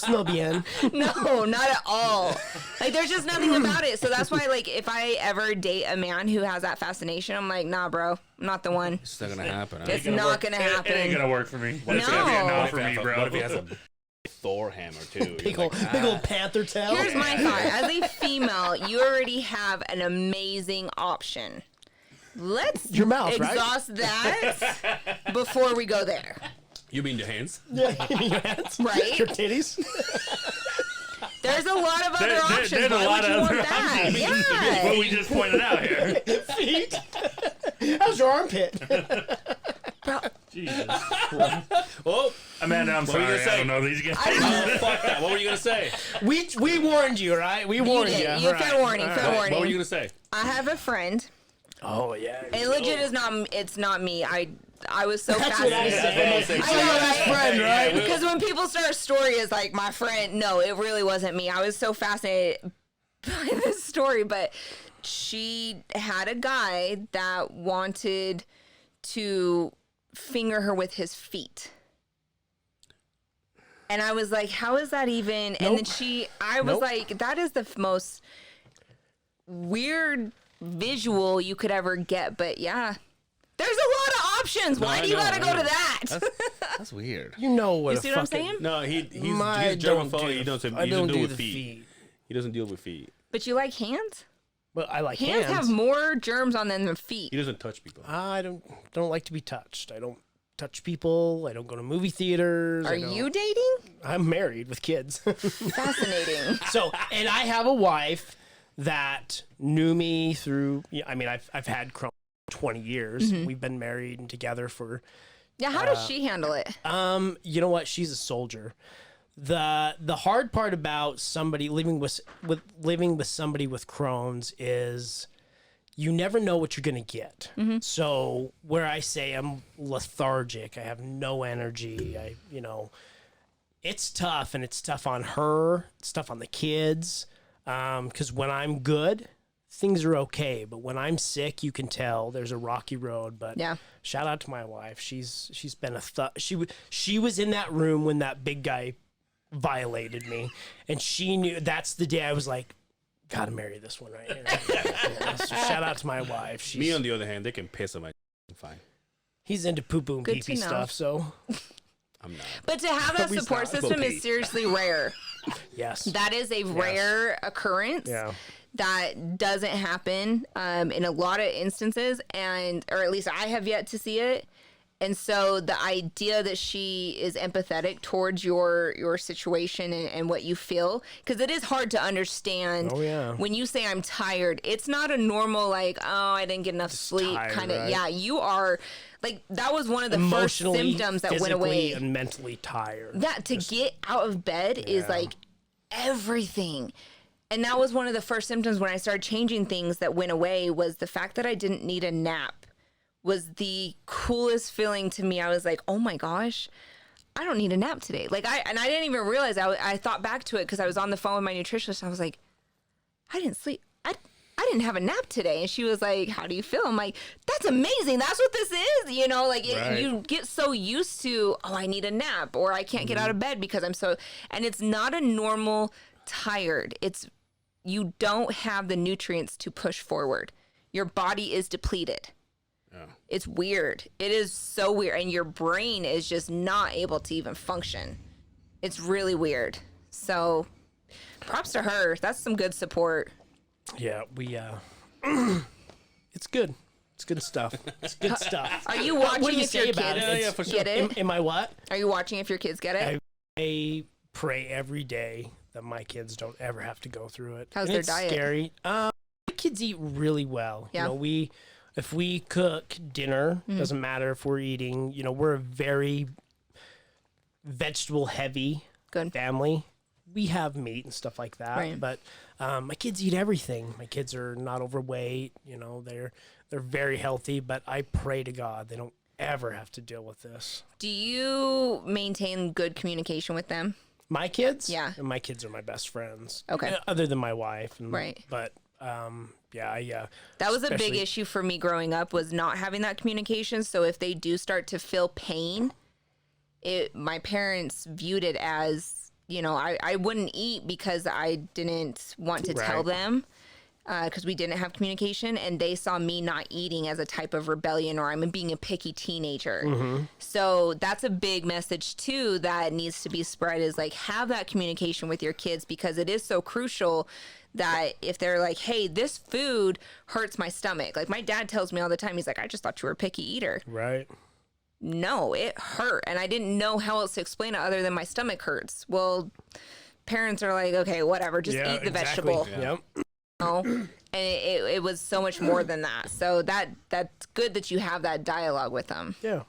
No bien. No, not at all. Like there's just nothing about it. So that's why like if I ever date a man who has that fascination, I'm like, nah, bro, I'm not the one. It's not gonna happen. huh? It's not gonna happen. It ain't gonna work for me. What if It's he gonna be a has- no what if for he me, has a- bro. What if he has a Thor hammer too? Big You're old, like, big old panther tail. Here's my thought. As a female, you already have an amazing option. Let's Your mouth, right? exhaust that before we go there. You mean the hands? Yeah, you mean your hands? Right? Your titties? There's a lot of other There- options. there's a Why lot would you of want other that? options. What Yeah. we just pointed out here. Feet? How's your armpit? Jesus. Oh, Amanda, I'm What were you sorry. gonna say? I don't know these guys. oh, fuck that. What were you gonna say? We warned you, right? We warned you. did. You right. fair warning, fair What were you warning. gonna say? I have a friend. Oh, yeah. And legit is not. It's not me. I was so That's what I fascinated. said. I know, Best friend, right? Because when people start a story as like my friend, no, it really wasn't me. I was so fascinated by this story, but she had a guy that wanted to finger her with his feet. And I was like, how is that even? And then I was like, that is the most weird visual you could ever get. But yeah, there's a lot of options. Why do you gotta go to that? That's weird. You know what? You see what I'm saying? No, he's I don't germaphobe. do- He doesn't. I He don't doesn't deal do with the feet. feet. He doesn't deal with feet. But you like hands? But I like Hands have more germs on them than feet. He doesn't touch people. I don't like to be touched. I don't touch people. I don't go to movie theaters. Are you dating? I'm married with kids. Fascinating. So, and I have a wife that knew me through. I mean, I've had Crohn's for 20 years. We've been married and together for. Yeah, how does she handle it? You know what? She's a soldier. The hard part about somebody living with somebody with Crohn's is you never know what you're going to get. So where I say I'm lethargic, I have no energy, it's tough, and it's tough on her, it's tough on the kids. Because when I'm good, things are okay. But when I'm sick, you can tell there's a rocky road. But Yeah. shout out to my wife. She's been she was in that room when that big guy violated me, and she knew. That's the day I was like, gotta marry this one right here. So shout out to my wife. Me, on the other hand, they can piss on my fine. He's into poo poo and Good pee to pee know. stuff. So But to have that We support stopped. system Pee. is seriously rare. yes, That is a rare occurrence. yeah. That doesn't happen in a lot of instances, or at least I have yet to see it. And so the idea that she is empathetic towards your situation and what you feel, because it is hard to understand. Oh, yeah. When you say I'm tired, it's not a normal like, oh, I didn't get enough sleep tired, kind of. right? Yeah, you are like, that was one of the first Emotionally, symptoms that went physically, away. and mentally tired. That to get out of bed is like everything. And that was one of the first symptoms when I started changing things that went away, was the fact that I didn't need a nap was the coolest feeling to me. I was like, oh my gosh, I don't need a nap today. Like I didn't even realize. I thought back to it because I was on the phone with my nutritionist. And I was like, I didn't sleep. I didn't have a nap today. And she was like, how do you feel? I'm like, that's amazing. That's what this is. Right. You get so used to, oh, I need a nap, or I can't get out of bed because I'm so, and it's not a normal tired. You don't have the nutrients to push forward. Your body is depleted. It's weird. It is so weird. And your brain is just not able to even function. It's really weird. So props to her. That's some good support. Yeah, we it's good. It's good stuff. It's good stuff. Are you What do watching you if say your about kids it? Yeah, for sure. get it? Am I what? Are you watching if your kids get it? I pray every day that my kids don't ever have to go through it. How's And their it's diet? Scary. My kids eat really well. Yeah. If we cook dinner, doesn't matter if we're eating. We're a very vegetable heavy Good. family. We have meat and stuff like that, Right. but my kids eat everything. My kids are not overweight. They're very healthy. But I pray to God they don't ever have to deal with this. Do you maintain good communication with them? My kids, Yeah. and my kids are my best friends. Okay. Other than my wife, Right. But yeah, That was a big especially- issue for me growing up, was not having that communication. So if they do start to feel pain, my parents viewed it as, I wouldn't eat because I didn't want to tell Right. them, because we didn't have communication, and they saw me not eating as a type of rebellion, or I'm being a picky teenager. So that's a big message too that needs to be spread, is like, have that communication with your kids, because it is so crucial that if they're like, hey, this food hurts my stomach. Like my dad tells me all the time, he's like, I just thought you were a picky eater. right. No, it hurt. And I didn't know how else to explain it other than my stomach hurts. Well, parents are like, okay, whatever, just Yeah, eat the exactly. vegetable. Yep. And it was so much more than that. So that's good that you have that dialogue with them. Yeah.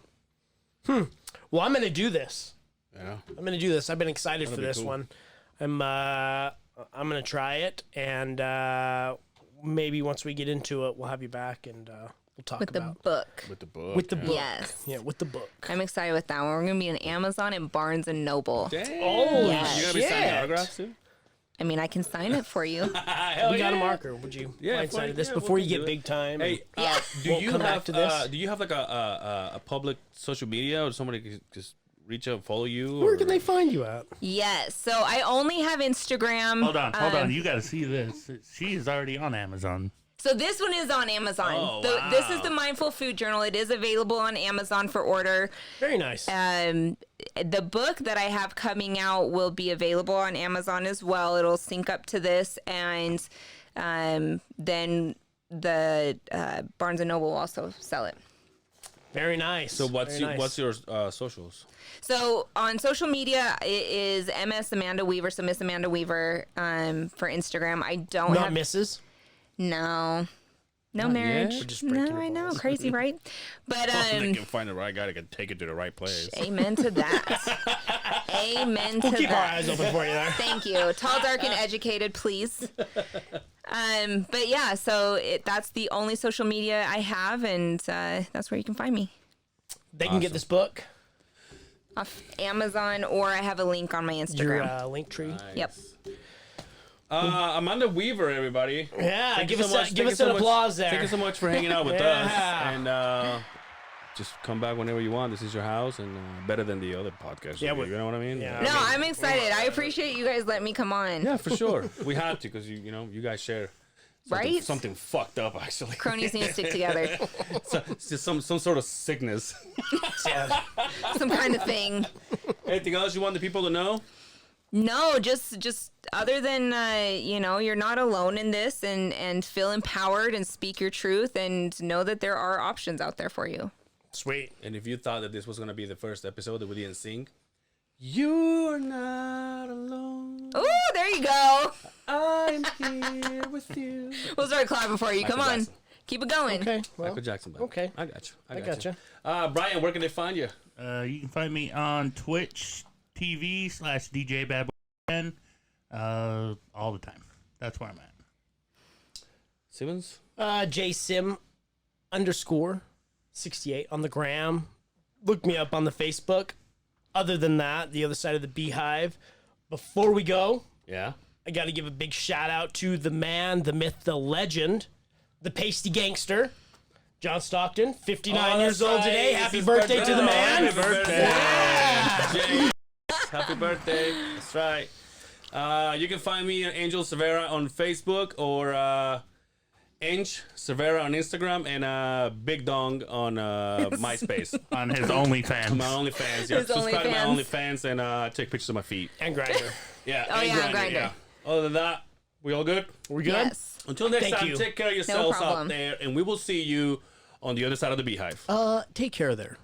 Well, I'm gonna do this. Yeah. I'm gonna do this. I've been excited for be this cool. one. I'm gonna try it, and maybe once we get into it, we'll have you back, and we'll talk with the about. book. With the book. With the book. Yes. Yeah, with the book. I'm excited with that one. We're gonna be on Amazon and Barnes and Noble. Damn. Oh, Yes. You gonna be signing shit. autographs too? I mean, I can sign it for you. We got a marker. Would you find side of this before you get big time? Hey, Yeah. do Won't you come back have to this? do you have like a public social media or somebody can just reach out, follow you? Where or- can they find you at? Yes. So I only have Instagram. Hold on. You got to see this. She is already on Amazon. So this one is on Amazon. Oh, This is wow. the Mindful Food Journal. It is available on Amazon for order. Very nice. The book that I have coming out will be available on Amazon as well. It'll sync up to this, and then the Barnes and Noble will also sell it. Very nice. So Very nice. what's your socials? So on social media, it is MS Amanda Weaver. So Miss Amanda Weaver for Instagram. I don't Not have Mrs. no marriage. yet? We're just breaking No, your I know, balls. crazy, right? But They can find the right guy that can take it to the right place. amen to that. Amen to We'll keep our that. eyes open for you there. Thank you. Tall, dark, and educated, please. But yeah, so that's the only social media I have, and that's where you can find me. They can get this book. Off Amazon, or I have a link on my Your Instagram. link tree. Yep. Amanda Weaver, everybody. Yeah, Thank you give so us much. give Thank us you so an much. applause there. Thank you so much for hanging out with Yeah. us. And just come back whenever you want. This is your house, and better than the other podcasts. Yeah, you know what I mean? yeah. No, I'm excited. I appreciate you guys letting me come on. Yeah, for sure. We had to because you guys share something, Right? something fucked up actually. Cronies need to stick together. So, it's just some sort of sickness. Yeah. Some kind of thing. Anything else you want the people to know? No, just other than you're not alone in this, and feel empowered and speak your truth and know that there are options out there for you. Sweet. And if you thought that this was gonna be the first episode that we didn't sing, you're not alone. Ooh, there you go. I'm here with you. We'll start clapping for you. Come Michael on. Jackson. Keep it going. Okay. Well, Michael Jackson. Buddy. okay. I got you. I gotcha. Brian, where can they find you? You can find me on Twitch TV /DJ Bad Boy all the time. That's where I'm at. Simmons. JSim_68 on the gram. Look me up on the Facebook. Other than that, the other side of the Beehive. Before we go, Yeah. I got to give a big shout out to the man, the myth, the legend, the pasty gangster, John Stockton, 59 years old today. Happy birthday to the man. Happy birthday. James. Happy birthday. That's right. You can find me Angel Severa on Facebook or Ange Severa on Instagram and Big Dong on MySpace. On his OnlyFans. My OnlyFans. Yeah. His Subscribe to my OnlyFans. OnlyFans and take pictures of my feet. And Grinder. Yeah. Oh, and yeah, Grindr, Grindr. yeah. Other than that, we all good? We good? Yes. Until next Thank time, you. take care of yourselves out problem. there, and we will see you on the other side of the Beehive. Take care there.